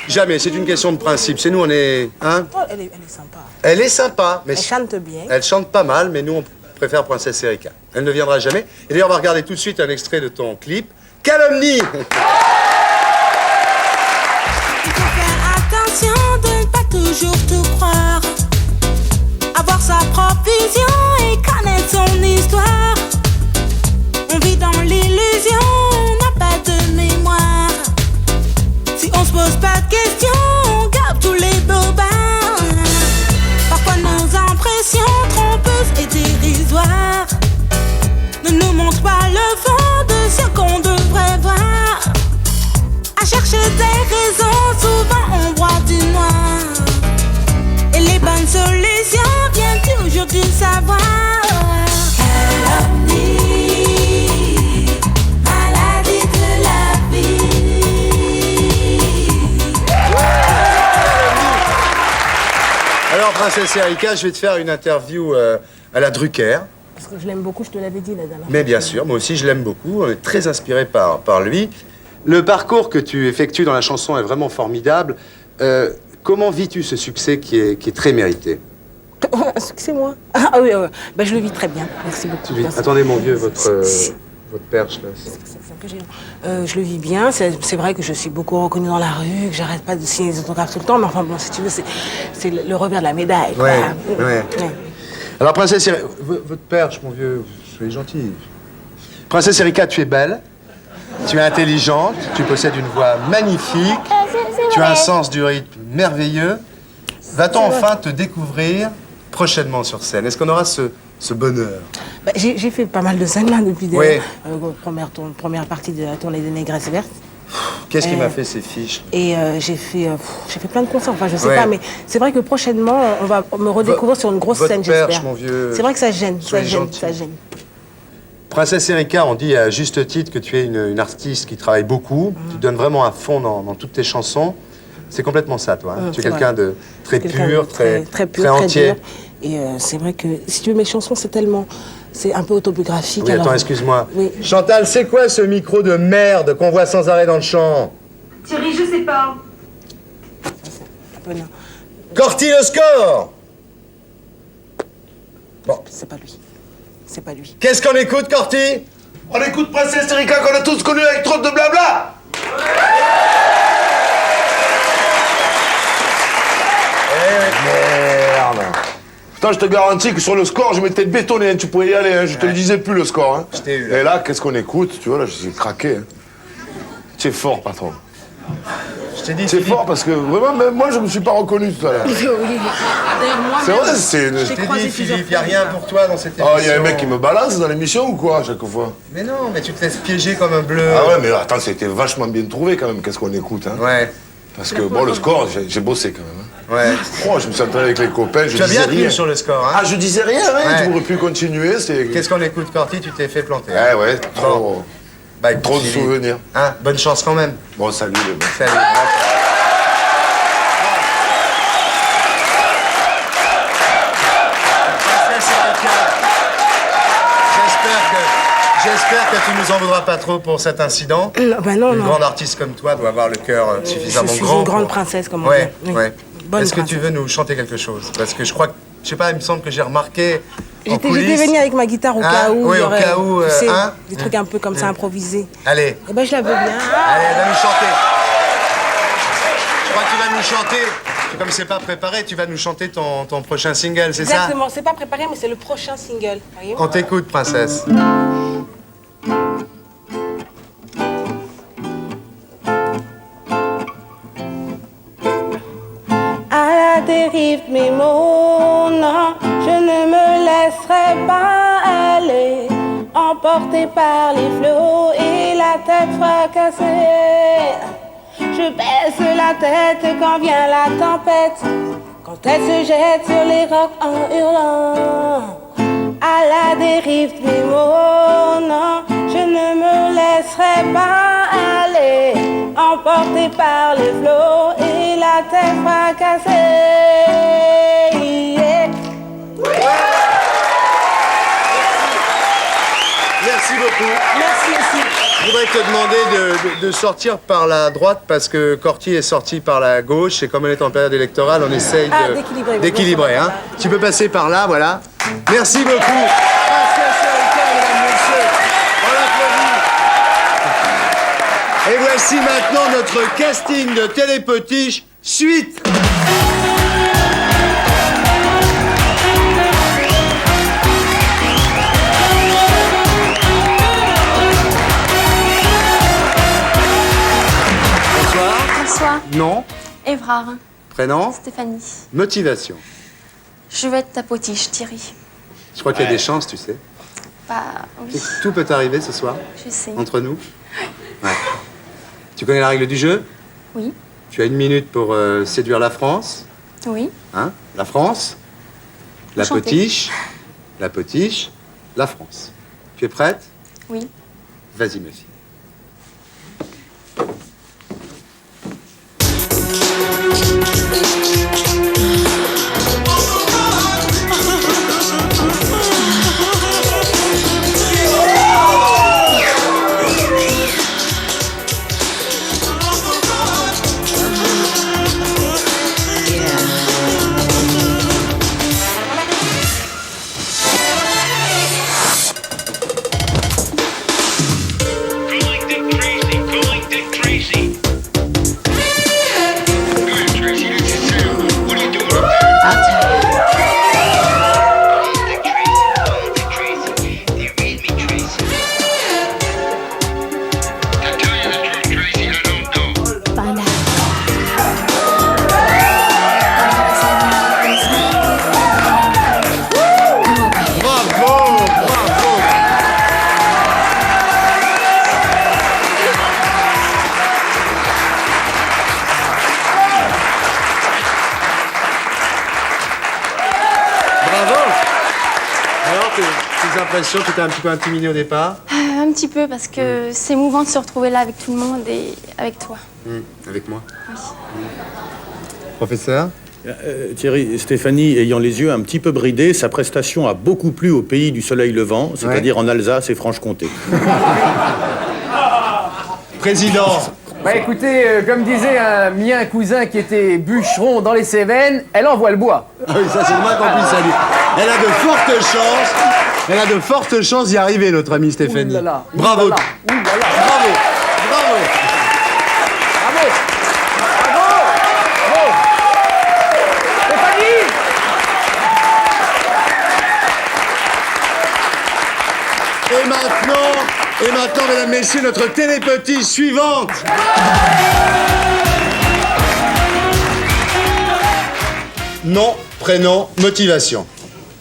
Jamais, c'est une question de principe. C'est nous, on est... Hein? Oh, elle est sympa. Elle est sympa, mais... Elle chante bien. Elle chante pas mal, mais nous, on préfère Princesse Erika. Elle ne viendra jamais. Et d'ailleurs, on va regarder tout de suite un extrait de ton clip. Calomnie. Il faut faire attention de ne pas toujours tout croire. Avoir sa propre vision et connaître son histoire. On vit dans l'illusion, on n'a pas de mémoire. Si on se pose pas de questions, on garde tous les bobards. Parfois nos impressions trompeuses et dérisoires ne nous montrent pas le fond de ce qu'on devrait voir. À chercher des raisons, souvent on broie du noir. Et les bonnes solutions viennent toujours du savoir. Calomnie, maladie de la vie. Alors, Princesse Erika, je vais te faire une interview à la Drucker. Parce que je l'aime beaucoup, je te l'avais dit la dernière fois. Mais bien sûr, moi aussi je l'aime beaucoup, on est très inspiré par lui. Le parcours que tu effectues dans la chanson est vraiment formidable. Comment vis-tu ce succès qui est très mérité? Un succès, moi? Ah oui, ben, je le vis très bien, merci beaucoup. Attendez mon vieux, votre perche là. C'est un peu gênant. Je le vis bien, c'est vrai que je suis beaucoup reconnue dans la rue, que j'arrête pas de signer des autographes tout le temps, mais enfin bon, si tu veux, c'est le revers de la médaille. Quoi. Ouais. Alors, Princesse Erika, votre perche, mon vieux, soyez gentil. Princesse Erika, tu es belle, tu es intelligente, tu possèdes une voix magnifique, tu as un sens du rythme merveilleux. Va-t-on enfin te découvrir prochainement sur scène? Est-ce qu'on aura ce bonheur? Bah, j'ai fait pas mal de scènes là depuis première partie de la tournée des Négresses Vertes. Qu'est-ce qui m'a fait ces fiches? Et j'ai fait plein de concerts, enfin je sais pas, mais c'est vrai que prochainement on va me redécouvrir sur une grosse scène, j'espère. C'est vrai que ça gêne, ça gêne. Princesse Erika, on dit à juste titre que tu es une artiste qui travaille beaucoup, tu donnes vraiment à fond dans toutes tes chansons. C'est complètement ça, toi. Hein. Tu es quelqu'un de très pur, très entier. Et c'est vrai que, si tu veux, mes chansons, c'est un peu autobiographique. Oui, alors... attends, excuse-moi. Oui. Chantal, c'est quoi ce micro de merde qu'on voit sans arrêt dans le champ? Thierry, je sais pas. Corti, le score! Bon. C'est pas lui. C'est pas lui. Qu'est-ce qu'on écoute, Corti? On écoute Princesse Erika qu'on a tous connue avec trop de blabla. Merde. Putain, je te garantis que sur le score, je m'étais bétonné, hein, tu pouvais y aller, hein, je te le disais plus le score. Hein. Et là, qu'est-ce qu'on écoute? Tu vois, là, je suis craqué. Hein. Tu es fort, patron. Je t'ai dit. C'est fort parce que vraiment, même moi, je me suis pas reconnu tout à l'heure. Oui. D'ailleurs, moi, c'est vrai, c'est une... Je t'ai dit, Philippe, il n'y a rien pour toi dans cette émission. Oh, il y a un mec qui me balance dans l'émission ou quoi, à chaque fois? Mais non, mais tu te laisses piéger comme un bleu. Ah ouais, mais là, attends, c'était vachement bien trouvé quand même, qu'est-ce qu'on écoute, hein. Ouais. Parce que, bon, le score, j'ai bossé quand même. Hein. Ouais. Oh, je me suis entraîné avec les copains, je tu as disais bien tenu rien. sur le score, hein. Ah, je disais rien, hein, tu aurais pu continuer, c'est... Qu'est-ce qu'on écoute, Corti? Tu t'es fait planter. Ouais, trop... Bah, trop de souvenirs. Hein, bonne chance quand même. Bon, salut les mecs. Salut. J'espère que tu nous en voudras pas trop pour cet incident. Non, Une grande artiste comme toi doit avoir le cœur suffisamment grand. Je suis une grande princesse, comme on dit. Ouais. Est-ce que tu veux nous chanter quelque chose? Parce que je crois que Je sais pas, il me semble que j'ai remarqué en J'étais coulisses... venue avec ma guitare au cas où. Oui, il y au aurait, cas où... tu sais, hein? des trucs un peu comme ça, improvisés. Allez. Eh ben, je la veux bien. Allez, elle va nous chanter. Je crois que tu vas nous chanter. Comme c'est pas préparé, tu vas nous chanter ton prochain single, c'est ça? Exactement, c'est pas préparé, mais c'est le prochain single. Voyez. On t'écoute, princesse. À la dérive, mes mots, non, je ne me laisserai pas aller, emporté par les flots et la tête fracassée. Je baisse la tête quand vient la tempête, quand elle se jette sur les rocs en hurlant. À la dérive, mes mots, non, je ne me laisserai pas aller, emporté par les flots et la tête fracassée. Yeah. Merci beaucoup. Merci aussi. Je voudrais te demander de sortir par la droite parce que Corti est sorti par la gauche et comme on est en période électorale, on essaye d'équilibrer. Hein. Tu peux passer par là, voilà. Merci beaucoup. Et voici maintenant notre casting de Télépotiche, suite. Bonsoir. Nom, Évrard. prénom, Stéphanie. motivation. Je vais être ta potiche, Thierry. Je crois qu'il y a des chances, tu sais. Bah, oui. Tout peut arriver ce soir, Je sais. entre nous. Ouais. Tu connais la règle du jeu? Oui. Tu as 1 minute pour séduire la France. Oui. Hein? La France, la Enchantée. potiche, la France. Tu es prête? Oui. Vas-y, ma fille. Tes impressions, tu t'es un petit peu intimidé au départ? Un petit peu, parce que c'est émouvant de se retrouver là avec tout le monde et avec toi. Avec moi? Professeur? Thierry, Stéphanie, ayant les yeux un petit peu bridés, sa prestation a beaucoup plu au pays du soleil levant, c'est-à-dire en Alsace et Franche-Comté. Président. Bah écoutez, comme disait un mien cousin qui était bûcheron dans les Cévennes, elle envoie le bois. Ah oui, ça c'est le moins qu'on puisse saluer. Elle a de fortes chances. Elle a de fortes chances d'y arriver, notre amie Stéphanie. Oulala, Bravo. oulala, oulala. Bravo. Bravo. Bravo. Bravo. Bravo. Stéphanie. Et maintenant, mesdames, messieurs, notre télépotiche suivante. Nom, prénom, motivation.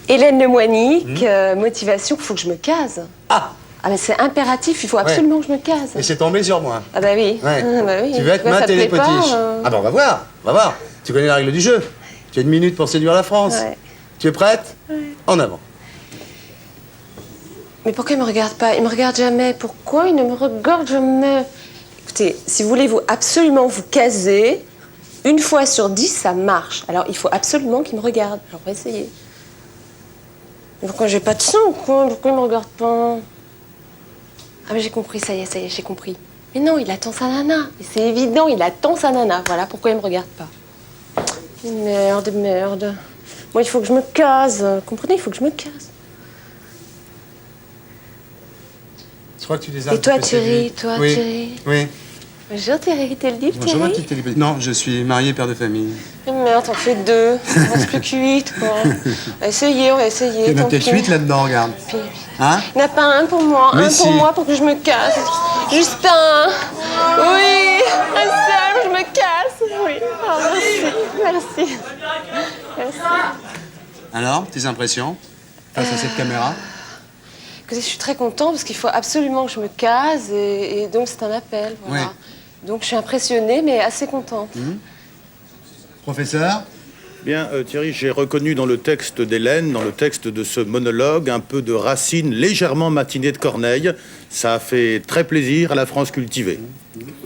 Hélène Lemoignic, motivation, il faut que je me case. Ah mais c'est impératif, il faut absolument que je me case. Et c'est tombé sur moi. Ah bah oui. Ouais. Ah bah oui. Tu veux être vois, ma ça te plaît télépotiche. pas, Ah bah on va voir, on va voir. Tu connais la règle du jeu. Tu as 1 minute pour séduire la France. Ouais. Tu es prête? Ouais. En avant. Mais pourquoi il me regarde pas? Il me regarde jamais. Pourquoi il ne me regarde jamais? Écoutez, si vous voulez absolument vous caser, 1 fois sur 10, ça marche. Alors il faut absolument qu'il me regarde. Alors on va essayer. Mais pourquoi j'ai pas de sang ou quoi? Pourquoi il me regarde pas? Ah mais j'ai compris, ça y est, j'ai compris. Mais non, il attend sa nana. Et c'est évident, il attend sa nana. Voilà pourquoi il me regarde pas. Merde. Moi, il faut que je me case. Comprenez, il faut que je me case. Je crois que tu les as. Et toi, Thierry, toi, oui. Thierry. Oui. Bonjour, Thierry, t'es le livre, Bonjour, ma Thierry. petite télé. Non, je suis marié, père de famille. Oh, merde, t'en fais 2. Il ne reste plus que 8, quoi. On va essayer, on va essayer. Il y en a tant peut-être pis. 8 là-dedans, regarde. Puis, Hein? il n'y en a pas un pour moi, Mais un si. pour moi pour que je me casse. Juste un. Oui, un seul, je me casse. Oui. Oh, merci. Merci. Alors, tes impressions face à cette caméra? Écoutez, je suis très contente parce qu'il faut absolument que je me case et donc c'est un appel. Voilà. Oui. Donc je suis impressionnée mais assez contente. Professeur? Bien, Thierry, j'ai reconnu dans le texte d'Hélène, dans le texte de ce monologue, un peu de Racine légèrement matiné de Corneille. Ça a fait très plaisir à la France cultivée.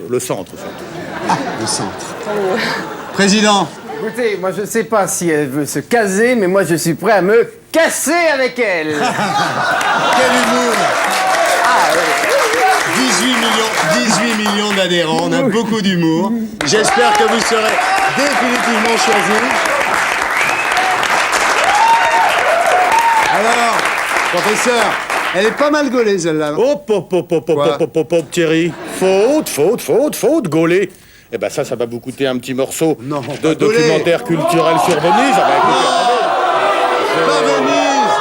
Le centre, surtout. Ah, le centre. Président. Écoutez, moi je sais pas si elle veut se caser, mais moi je suis prêt à me casser avec elle. Quel humour. 18 millions d'adhérents, on a beaucoup d'humour. J'espère que vous serez définitivement choisis. Alors, professeur, elle est pas mal gaulée celle-là. Hop, Thierry. Faute, gaulé. Eh ben ça va vous coûter un petit morceau de documentaire culturel sur Venise. Ah ben, écoutez, Pas Venise.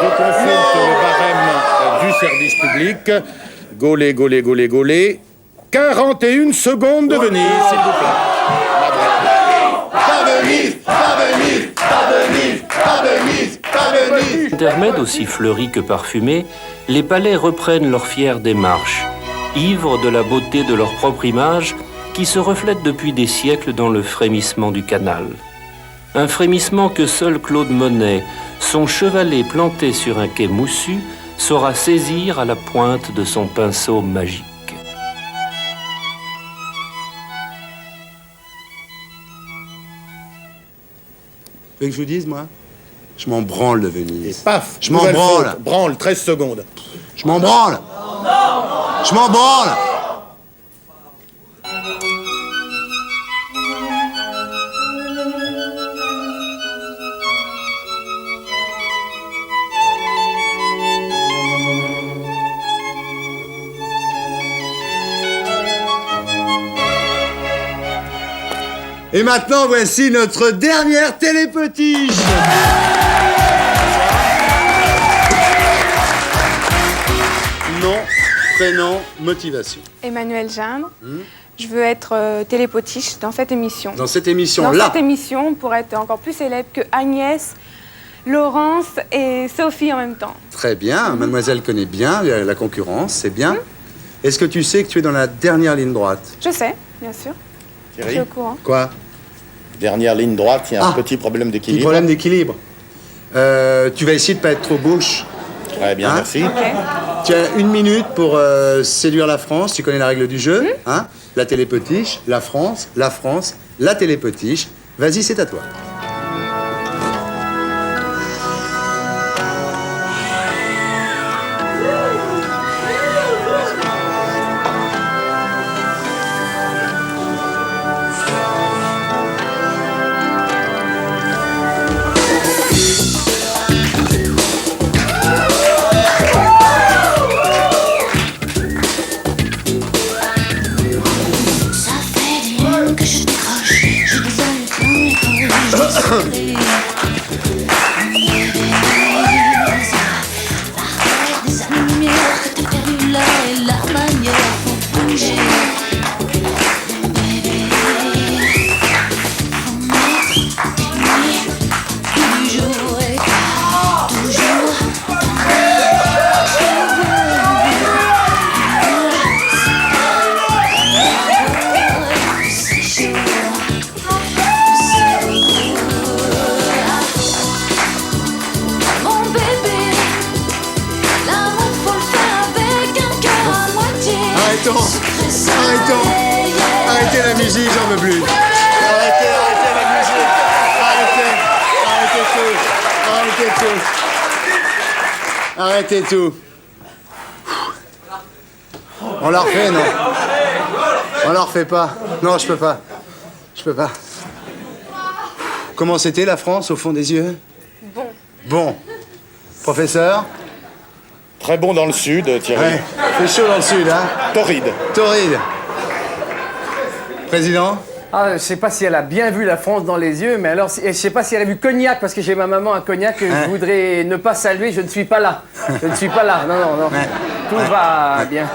je consulte le barème du service public. Gaulé. 41 secondes de Venise, s'il vous plaît. Pas Venise. Intermède aussi fleuri que parfumé, les palais reprennent leur fière démarche, ivres de la beauté de leur propre image qui se reflète depuis des siècles dans le frémissement du canal. Un frémissement que seul Claude Monet, son chevalet planté sur un quai moussu, saura saisir à la pointe de son pinceau magique. Vous voulez que je vous dise, moi? Je m'en branle de Venise. Et paf, Je m'en nouvelle branle. faute. Branle, 13 secondes. Je m'en branle. Je m'en branle. Et maintenant, voici notre dernière télépotiche. Nom, prénom, motivation. Emmanuel Gindre. Je veux être télépotiche dans cette émission. Dans cette émission-là. Dans cette émission, pour être encore plus célèbre que Agnès, Laurence et Sophie en même temps. Très bien, mademoiselle connaît bien la concurrence, c'est bien. Est-ce que tu sais que tu es dans la dernière ligne droite? Je sais, bien sûr. Thierry, Je suis au courant. Quoi? Dernière ligne droite, il y a un petit problème Petit d'équilibre. problème d'équilibre. Tu vas essayer de pas être trop gauche. Très bien, merci. Tu as 1 minute pour séduire la France. Tu connais la règle du jeu. Hein? La télépotiche, la France, la télépotiche. Vas-y, c'est à toi. Ça fait des mois que je décroche. J'ai besoin de ton épaule. Des années-lumière que t'as perdu là et la manière faut bouger. Mon bébé, l'amour faut le faire avec un cœur à moitié. Arrêtons. Arrêtez la musique, j'en veux plus. Arrêtez la musique. Arrêtez tout. On la refait, non? On la refait pas. Non, je peux pas. Comment c'était la France au fond des yeux? Bon. Bon. Professeur? Très bon dans le sud, Thierry. Ouais. C'est chaud dans le sud, hein? Torride. Torride. Président? Ah, je sais pas si elle a bien vu la France dans les yeux, mais alors, je sais pas si elle a vu Cognac, parce que j'ai ma maman à Cognac et je voudrais ne pas saluer, je ne suis pas là. Je ne suis pas là, non. Tout va bien.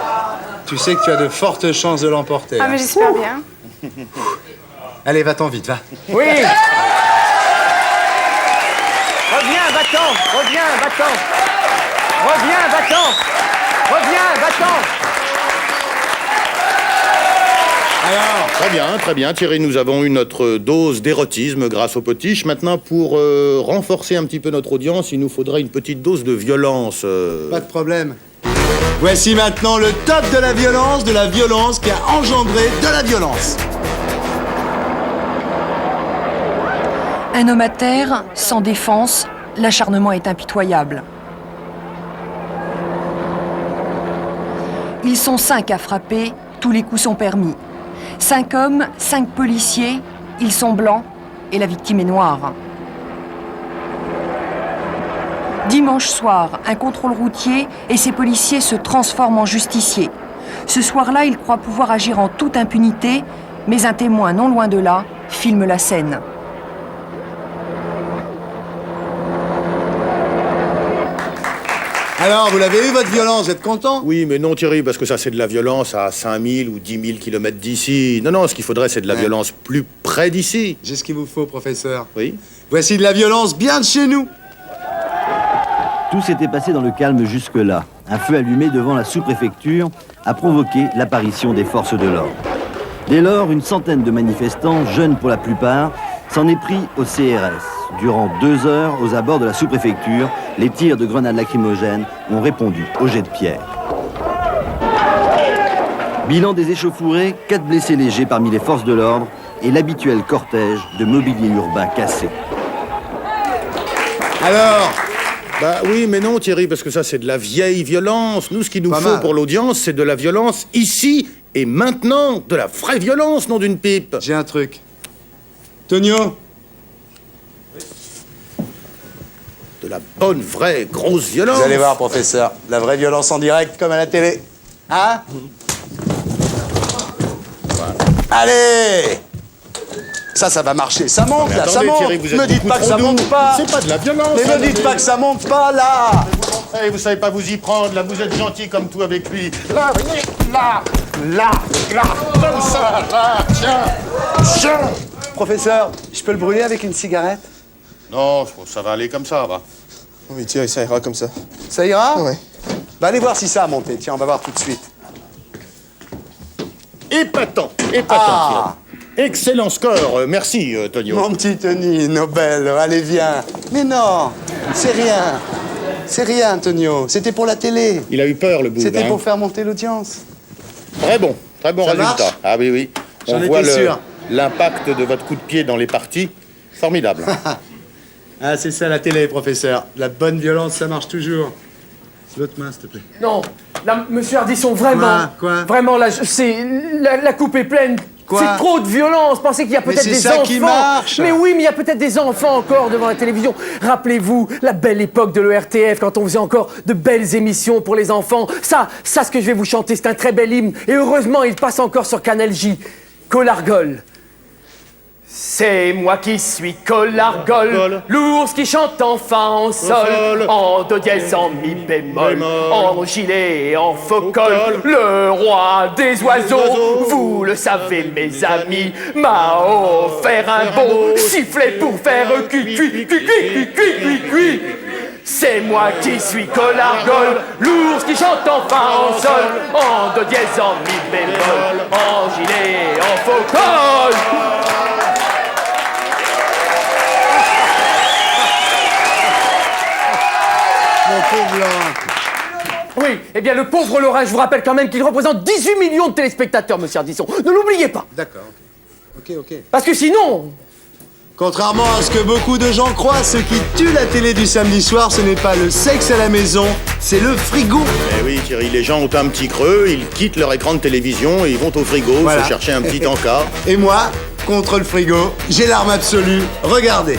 Tu sais que tu as de fortes chances de l'emporter. Ah, mais j'espère bien. Allez, va-t'en vite, va. Oui. Reviens, va-t'en. Reviens, va-t'en. Reviens, va-t'en. Reviens, va-t'en. Alors, très bien, Thierry, nous avons eu notre dose d'érotisme grâce au potiche. Maintenant, pour renforcer un petit peu notre audience, il nous faudrait une petite dose de violence. Pas de problème. Voici maintenant le top de la violence qui a engendré de la violence. Un homme à terre, sans défense, l'acharnement est impitoyable. Ils sont 5 à frapper, tous les coups sont permis. 5 hommes, 5 policiers, ils sont blancs et la victime est noire. Dimanche soir, un contrôle routier et ces policiers se transforment en justiciers. Ce soir-là, ils croient pouvoir agir en toute impunité, mais un témoin non loin de là filme la scène. Alors, vous l'avez eu, votre violence, vous êtes content? Oui, mais non, Thierry, parce que ça, c'est de la violence à 5000 ou 10 000 kilomètres d'ici. Non, ce qu'il faudrait, c'est de la violence plus près d'ici. J'ai ce qu'il vous faut, professeur. Oui. Voici de la violence bien de chez nous. Tout s'était passé dans le calme jusque-là. Un feu allumé devant la sous-préfecture a provoqué l'apparition des forces de l'ordre. Dès lors, une centaine de manifestants, jeunes pour la plupart, s'en est pris au CRS. Durant 2 heures, aux abords de la sous-préfecture, les tirs de grenades lacrymogènes ont répondu aux jets de pierre. Bilan des échauffourées, 4 blessés légers parmi les forces de l'ordre et l'habituel cortège de mobilier urbain cassé. Alors? Bah oui, mais non, Thierry, parce que ça, c'est de la vieille violence. Nous, ce qu'il nous faut pour l'audience, c'est de la violence ici et maintenant. De la vraie violence, non d'une pipe. J'ai un truc. Tonio? De la bonne, vraie, grosse violence. Vous allez voir, professeur. La vraie violence en direct, comme à la télé. Hein? Voilà. Allez! Ça va marcher. Ça monte, là, attendez, ça monte. Thierry, vous êtes Me dites pas que ça beaucoup trop monte pas. C'est pas de la violence. Mais me dites pas que ça monte pas, là. Vous savez pas vous y prendre, là, vous êtes gentil comme tout avec lui. Là, là, comme ça, là, tiens. Professeur, je peux le brûler avec une cigarette? Non, je pense que ça va aller comme ça, va. Oui, tiens, ça ira comme ça. Ça ira? Ouais. Bah, allez voir si ça a monté. Tiens, on va voir tout de suite. Épatant, Thierry. Excellent score, merci, Tonio. Mon petit Tony, Nobel, allez, viens. Mais non, c'est rien. C'est rien, Tonio. C'était pour la télé. Il a eu peur, le bout. C'était pour faire monter l'audience. Très bon Ça résultat. marche? Ah oui. On J'en voit étais sûr. l'impact de votre coup de pied dans les parties. Formidable. Ah, c'est ça la télé, professeur. La bonne violence, ça marche toujours. L'autre main, s'il te plaît. Non, là, monsieur Ardisson, vraiment. Quoi? Vraiment, là, la coupe est pleine. C'est trop de violence. Pensez qu'il y a peut-être des enfants. Qui marche. Mais oui, mais il y a peut-être des enfants encore devant la télévision. Rappelez-vous la belle époque de l'ORTF quand on faisait encore de belles émissions pour les enfants. Ça, ce que je vais vous chanter, c'est un très bel hymne. Et heureusement, il passe encore sur Canal J. Colargol. C'est moi qui suis Colargol, l'ours qui chante en fa en sol, en do dièse, en mi bémol, en gilet et en faux col. Le roi des oiseaux, vous le savez mes amis, m'a offert un beau sifflet pour faire cui. C'est moi qui suis Colargol, l'ours qui chante en fa en sol, en do dièse, en mi bémol, en gilet et en faux col. Oui, eh bien le pauvre Lorrain, je vous rappelle quand même qu'il représente 18 millions de téléspectateurs, monsieur Ardisson. Ne l'oubliez pas. D'accord. Ok. Parce que sinon... Contrairement à ce que beaucoup de gens croient, ce qui tue la télé du samedi soir, ce n'est pas le sexe à la maison, c'est le frigo. Eh oui, Thierry, les gens ont un petit creux, ils quittent leur écran de télévision et ils vont au frigo se chercher un petit encas. Et moi, contre le frigo. J'ai l'arme absolue. Regardez.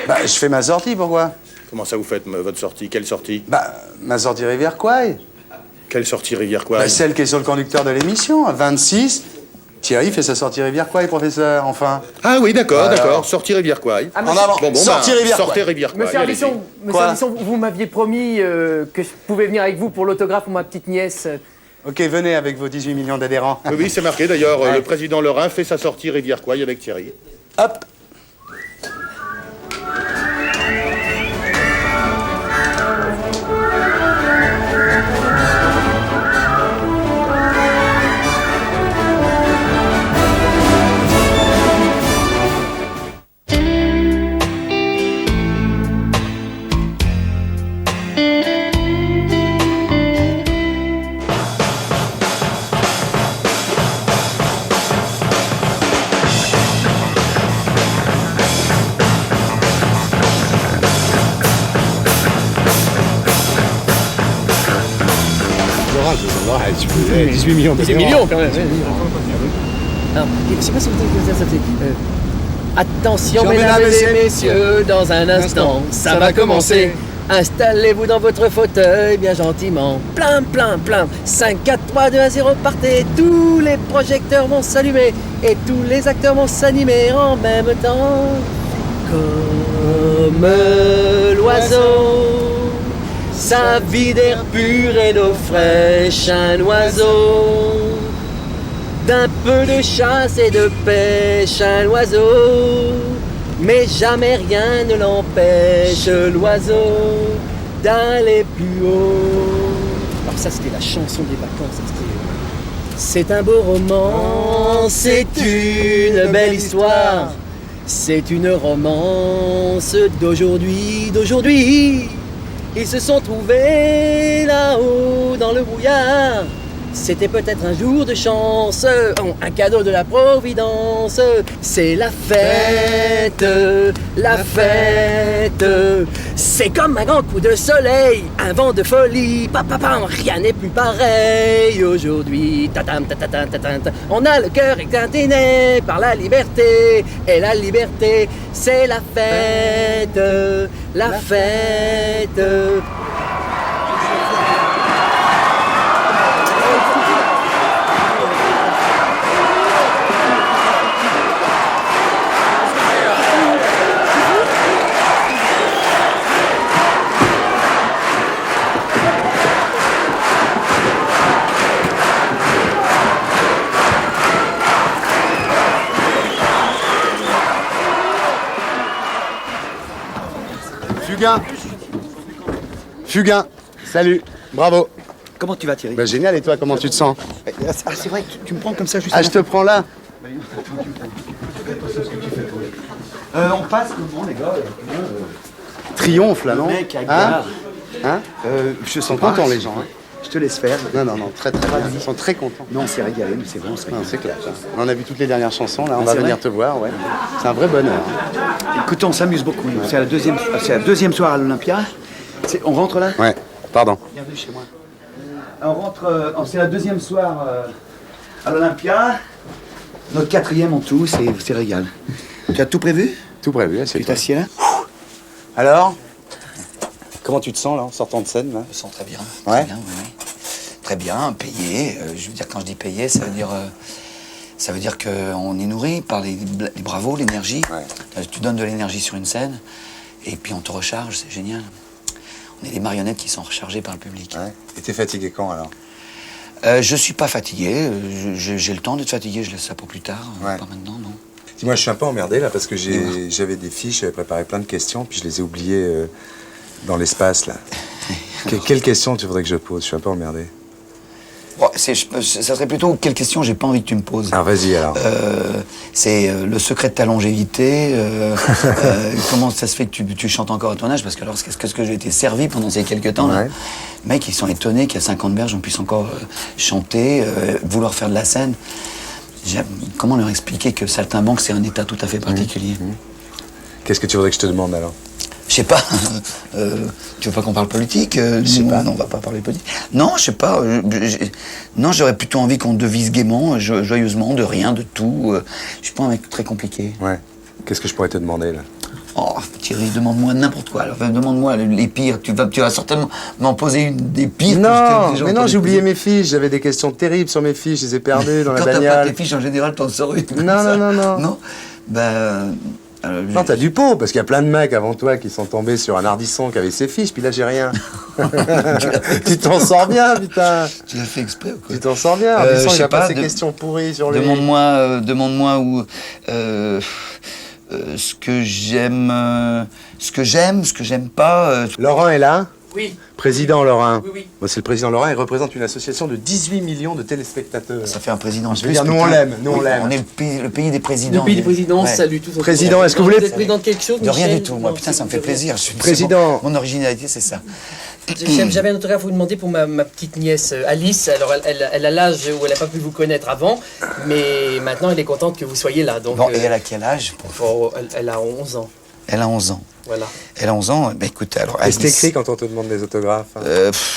Bah, je fais ma sortie, pourquoi? Comment ça vous faites, votre sortie? Quelle sortie? Bah, ma sortie Rivière Quay. Quelle sortie Rivière Quay? Bah, celle qui est sur le conducteur de l'émission, 26. Thierry fait sa sortie Rivière Quay, professeur, enfin. Ah oui, d'accord, Alors. d'accord. Sortie Rivière Quay. Ah, En avant. Sortie Rivière Quay. Sortez Rivière Quay. Monsieur allez-y. Ardisson, vous m'aviez promis que je pouvais venir avec vous pour l'autographe pour ma petite nièce. Ok, venez avec vos 18 millions d'adhérents. Oui, oui, c'est marqué d'ailleurs. Ouais. Le président Lorrain fait sa sortie Rivière Quay avec Thierry. Hop. Ouais, tu peux. 18 millions de 18 millions quand même. Alors, je sais pas si vous avez ça fait. Attention, mesdames et messieurs, dans un instant, ça va commencer. Installez-vous dans votre fauteuil bien gentiment. Plein, plein, plein. 5, 4, 3, 2, 1, 0, partez. Tous les projecteurs vont s'allumer et tous les acteurs vont s'animer en même temps. Comme l'oiseau, sa vie d'air pur et d'eau fraîche, un oiseau. D'un peu de chasse et de pêche, un oiseau. Mais jamais rien ne l'empêche, l'oiseau, d'aller plus haut. Alors ça, c'était la chanson des vacances. C'est un beau roman, c'est une belle histoire. C'est une romance d'aujourd'hui, d'aujourd'hui. Ils se sont trouvés là-haut dans le brouillard. C'était peut-être un jour de chance, un cadeau de la Providence. C'est la fête, la fête. C'est comme un grand coup de soleil, un vent de folie. Papapam, rien n'est plus pareil aujourd'hui. Tatam, tatatam, tatatam. On a le cœur étintiné par la liberté. Et la liberté, c'est la fête, la fête. Fugain. Fugain. Salut. Bravo. Comment tu vas, Thierry? Bah, génial, et toi, comment tu te sens? Ah, c'est vrai que tu me prends comme ça juste. Ah, je te prends là. On passe comment, les gars? Triomphe, là, non? Le mec avec hein Bernard. Hein Je sens content, les gens. Hein. Je te laisse faire. Non, très bien. Ils sont très contents. Non, on s'est régalé, mais c'est bon, on s'est régalé. C'est clair. On a vu toutes les dernières chansons, là, on Ah, va c'est venir vrai te voir, ouais. C'est un vrai bonheur. Écoute, on s'amuse beaucoup. C'est la deuxième soirée à l'Olympia. On rentre là? Ouais, pardon. Bienvenue chez moi. On rentre, c'est la deuxième soir à l'Olympia. Notre 4e en tout, c'est régal. Tu as tout prévu? Tout prévu, c'est Tu t'assieds là? Alors? Comment tu te sens, là, en sortant de scène, là? Je me sens très bien. Ouais? Très bien, oui. Très bien, payé. Je veux dire, quand je dis payé, ça veut dire qu'on est nourri par les bravos, l'énergie. Tu donnes de l'énergie sur une scène, et puis on te recharge, c'est génial. On est des marionnettes qui sont rechargées par le public. Ouais. Et t'es fatigué quand, alors? Je suis pas fatigué. J'ai le temps d'être fatigué, je laisse ça pour plus tard. Ouais. Pas maintenant, non. Dis-moi, je suis un peu emmerdé, là, parce que j'avais des fiches, j'avais préparé plein de questions, puis je les ai oubliées dans l'espace, là. Quelles questions tu voudrais que je pose? Je suis un peu emmerdé. Bon, ça serait plutôt quelle question j'ai pas envie que tu me poses. Ah, vas-y, alors. C'est le secret de ta longévité. Comment ça se fait que tu chantes encore à ton âge? Parce que alors, qu'est-ce que j'ai été servi pendant ces quelques temps, là? Mecs, ils sont étonnés qu'à 50 berges, on puisse encore chanter, vouloir faire de la scène. Comment leur expliquer que Saltimbanque, c'est un état tout à fait particulier? Qu'est-ce que tu voudrais que je te demande, alors? Je sais pas. Tu veux pas qu'on parle politique? Je sais pas. Non, on va pas parler politique. Non, je sais pas. Non, j'aurais plutôt envie qu'on devise gaiement, joyeusement, de rien, de tout. Je suis pas un mec très compliqué. Ouais. Qu'est-ce que je pourrais te demander, là? Oh, Thierry, demande-moi n'importe quoi. Alors, demande-moi les pires. Tu vas certainement m'en poser une des pires. Non, mais non, j'ai oublié mes fiches. J'avais des questions terribles sur mes fiches. Je les ai perdues dans la bagnole. Quand t'as pas tes fiches, en général, t'en sors une. Non. Non? Ben... Non, t'as du pot, parce qu'il y a plein de mecs avant toi qui sont tombés sur un hardisson qui avait ses fiches, puis là j'ai rien. Tu t'en sors bien, putain. Tu l'as fait exprès ou quoi? Tu t'en sors bien. Hardisson, il a pas ces questions pourries sur lui. Demande-moi où... ce que j'aime, ce que j'aime pas... Laurent est là? Oui. Président Laurent. Oui. Bon, c'est le président Laurent, il représente une association de 18 millions de téléspectateurs. Ça fait un président. Je veux dire, nous on l'aime, On est le pays des présidents. Le pays des présidents, salut tous. Président, est-ce que vous voulez... Vous êtes président de quelque chose, De rien Michel? du tout, moi, putain, ça me fait plaisir. Président. Mon originalité, c'est ça. J'avais un autographe à vous demander pour ma petite nièce Alice. Alors, elle a l'âge où elle n'a pas pu vous connaître avant, mais maintenant, elle est contente que vous soyez là. Donc, bon, et elle a quel âge? Elle a 11 ans. Elle a 11 ans. Voilà. Elle a 11 ans, ben écoute, alors... Qu'est-ce que t'écris quand on te demande des autographes?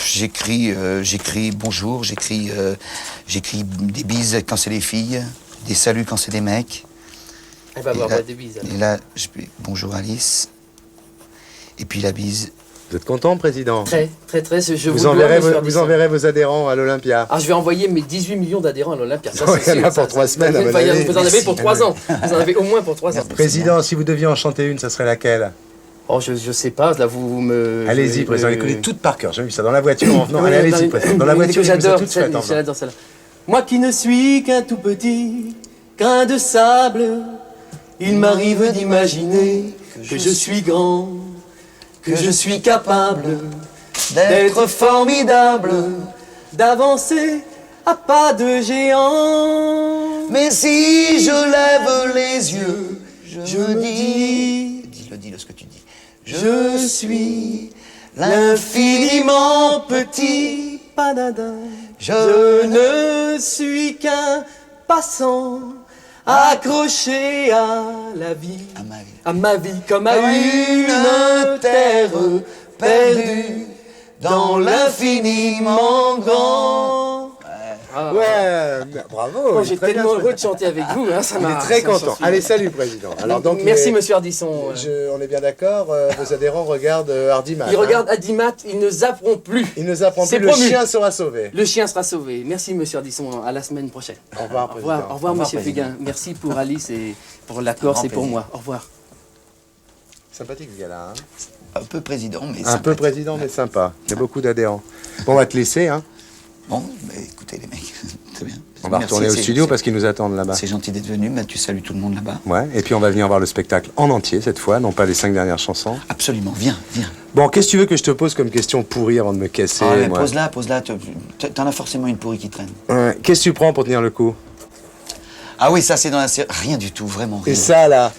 J'écris bonjour, j'écris des bises quand c'est les filles, des saluts quand c'est des mecs. Elle va avoir des bises. Et là, bonjour Alice. Et puis la bise. Vous êtes content, président? Très. Vous enverrez vos adhérents à l'Olympia. Ah, je vais envoyer mes 18 millions d'adhérents à l'Olympia. Il y en a pour 3 semaines, à mon avis. Vous en avez pour 3 ans. Vous en avez au moins pour 3 ans. Président, si vous deviez en chanter une, ça serait laquelle? Oh, je sais pas, là, vous me... Allez-y, président, les connaissez toutes par cœur. J'ai vu ça dans la voiture en venant. Allez-y, président. Dans la voiture, j'adore celle-là. Moi qui ne suis qu'un tout petit grain de sable, il m'arrive d'imaginer que je suis grand, que je suis capable d'être formidable, d'avancer à pas de géant. Mais si je lève les yeux, je me dis... Dis-le ce que tu dis. Je suis l'infiniment petit. Je ne suis qu'un passant accroché à la vie, à ma vie comme à une terre perdue dans l'infiniment grand. Ouais, bravo. J'ai tellement heureux de chanter avec vous. Hein, ça On est très content. Allez, salut, président. Alors, donc, merci, monsieur Ardisson. On est bien d'accord, vos adhérents regardent Hardimat. Ils regardent Hardimat, ils ne zapperont plus. Ils ne zapperont plus, le chien sera sauvé. Le chien sera sauvé. Merci, monsieur Ardisson. À la semaine prochaine. Au revoir, président. Au revoir, monsieur Péguin. Merci pour Alice et pour la Corse et pour moi. Au revoir. Sympathique, ce gars-là. Hein, un peu président, mais sympa. Un peu président, mais sympa. Il y a beaucoup d'adhérents. Bon, on va te laisser, hein. Bon, bah, écoutez les mecs, très bien. On va retourner au studio parce qu'ils nous attendent là-bas. C'est gentil d'être venu, mais tu salues tout le monde là-bas. Ouais, et puis on va venir voir le spectacle en entier cette fois, non pas les 5 dernières chansons. Absolument, viens. Bon, qu'est-ce que tu veux que je te pose comme question pourrie avant de me casser? Pose-la, t'en as forcément une pourrie qui traîne. Ouais. Qu'est-ce que tu prends pour tenir le coup? Ah oui, ça c'est dans la série. Rien du tout, vraiment rien. Et ça là?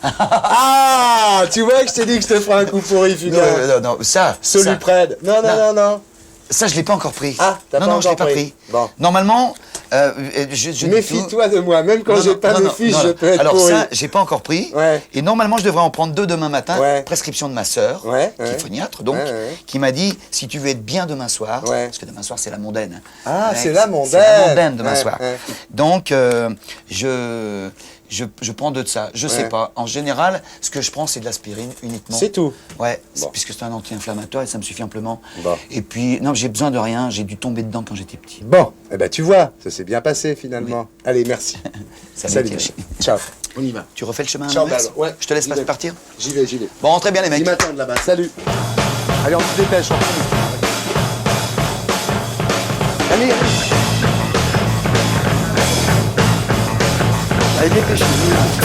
Ah, tu vois que je t'ai dit que je te ferais un coup pourri, Julien. Non, ça. Soluprède. Non. Ça, je l'ai pas encore pris. Ah, t'as pas non, encore je l'ai pas pris. Bon. Normalement, je méfie-toi de moi, même quand j'ai pas de fiche, je peux être Alors pourri. ça, j'ai pas encore pris. Ouais. Et normalement, je devrais en prendre 2 demain matin. Ouais. Prescription de ma sœur, qui est phoniatre, donc, qui m'a dit, si tu veux être bien demain soir, parce que demain soir, c'est la mondaine. Ah, Ouais, c'est la mondaine. C'est la mondaine demain soir. Ouais. Donc, je prends 2 de ça. Je sais pas. En général, ce que je prends, c'est de l'aspirine uniquement. C'est tout. Ouais, puisque c'est un anti-inflammatoire et ça me suffit amplement. Bon. Et puis, non, j'ai besoin de rien. J'ai dû tomber dedans quand j'étais petit. Bon, eh ben tu vois, ça s'est bien passé finalement. Allez, merci. Salut. Ciao. On y va. Tu refais le chemin à Ciao, l'inverse? Bal. Ouais. Je te laisse partir? J'y vais. Bon, rentrez bien les mecs. Ils m'attendent là-bas. Salut. Allez, on se dépêche. Allez. Allez, dépêchez-vous.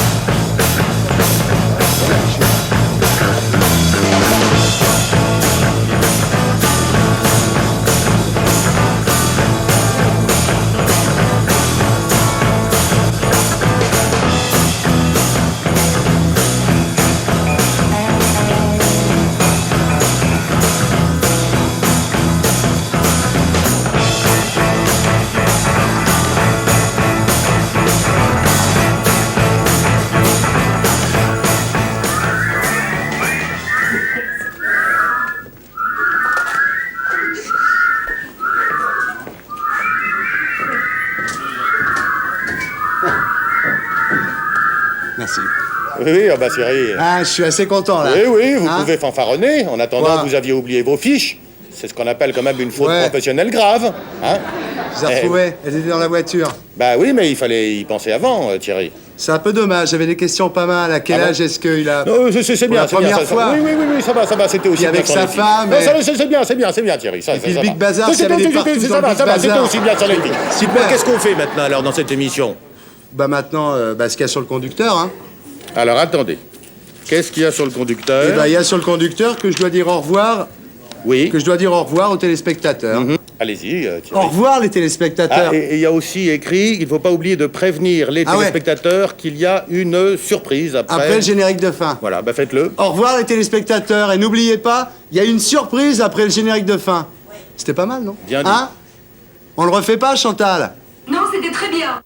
Merci. Oui, ah bah Thierry. Ah, je suis assez content là. Oui, vous Hein pouvez fanfaronner. En attendant, Quoi vous aviez oublié vos fiches. C'est ce qu'on appelle quand même une faute Ouais. professionnelle grave. Hein. Je les ai retrouvées. Elles étaient dans la voiture. Bah oui, mais il fallait y penser avant, Thierry. C'est un peu dommage. J'avais des questions pas mal. À quel Ah bon âge est-ce qu'il a. Non, c'est Pour bien, la c'est bien. première fois. Oui, ça va, c'était aussi Puis bien. avec sur sa les fiches. femme, Non, et- c'est bien, Thierry. Ça, Et puis ça le Big va. Bazar, Non, s'il y avait des partout ça dans le va, Big c'était Bazar. aussi bien sur les fiches. Super. Bon, qu'est-ce qu'on fait maintenant, alors, dans cette émission? Bah maintenant, ce qu'il y a sur le conducteur, hein. Alors, attendez. Qu'est-ce qu'il y a sur le conducteur? Eh ben, il y a sur le conducteur que je dois dire au revoir. Oui. Que je dois dire au revoir aux téléspectateurs. Allez-y, Thierry. Au revoir les téléspectateurs. Ah, et il y a aussi écrit, il ne faut pas oublier de prévenir les Ah ouais. téléspectateurs qu'il y a une surprise Après le générique de fin. Voilà, bah faites-le. Au revoir les téléspectateurs. Et n'oubliez pas, il y a une surprise après le générique de fin. C'était pas mal, non? Bien dit. Hein? On le refait pas, Chantal? Non, c'était très bien.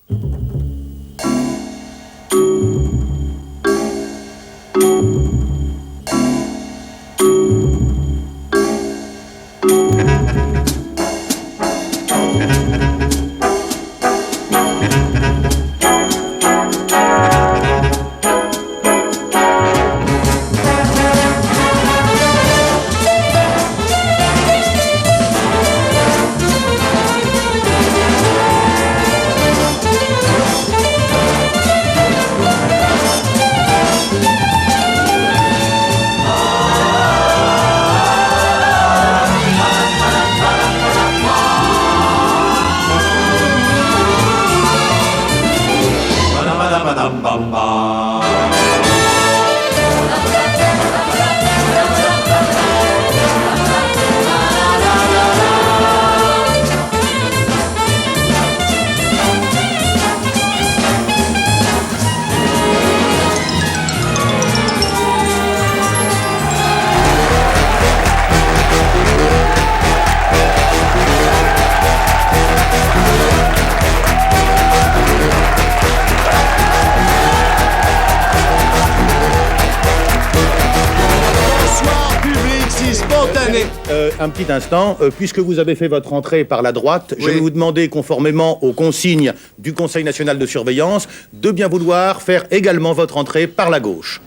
Un petit instant, puisque vous avez fait votre entrée par la droite, je Oui. vais vous demander, conformément aux consignes du Conseil national de surveillance, de bien vouloir faire également votre entrée par la gauche.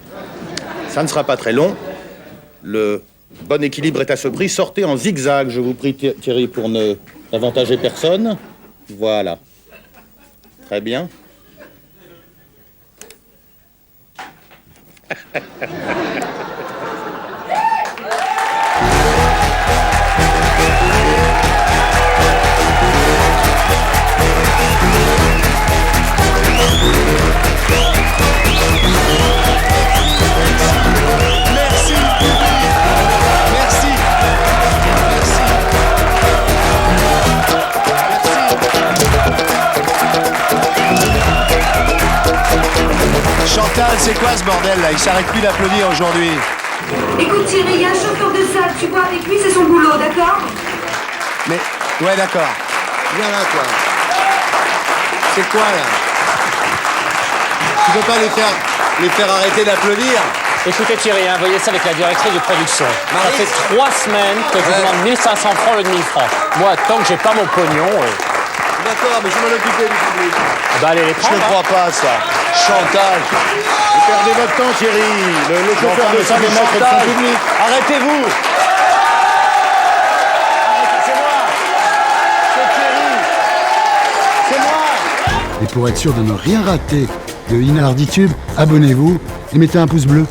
Ça ne sera pas très long. Le bon équilibre est à ce prix. Sortez en zigzag, je vous prie, Thierry, pour ne avantager personne. Voilà. Très bien. Merci, Merci. Chantal, c'est quoi ce bordel là? Il s'arrête plus d'applaudir aujourd'hui. Écoute Thierry, il y a un chauffeur de salle, tu vois avec lui, c'est son boulot, d'accord? Mais, ouais, d'accord. Viens là, toi. C'est quoi, là? Tu peux pas les faire arrêter d'applaudir? Écoutez Thierry, voyez ça avec la directrice de production. Ça fait 3 semaines que je vous demande 1500 francs au lieu de 1000 francs. Moi, tant que j'ai pas mon pognon... D'accord, mais je vais m'en occuper du public. Bah allez les prendre. Je ne crois pas à ça. Chantage. Vous perdez votre temps, Thierry. Le chauffeur de ça, maître de son public. Arrêtez-vous. C'est moi. C'est Thierry. C'est moi. Et pour être sûr de ne rien rater de Inarditube, abonnez-vous et mettez un pouce bleu.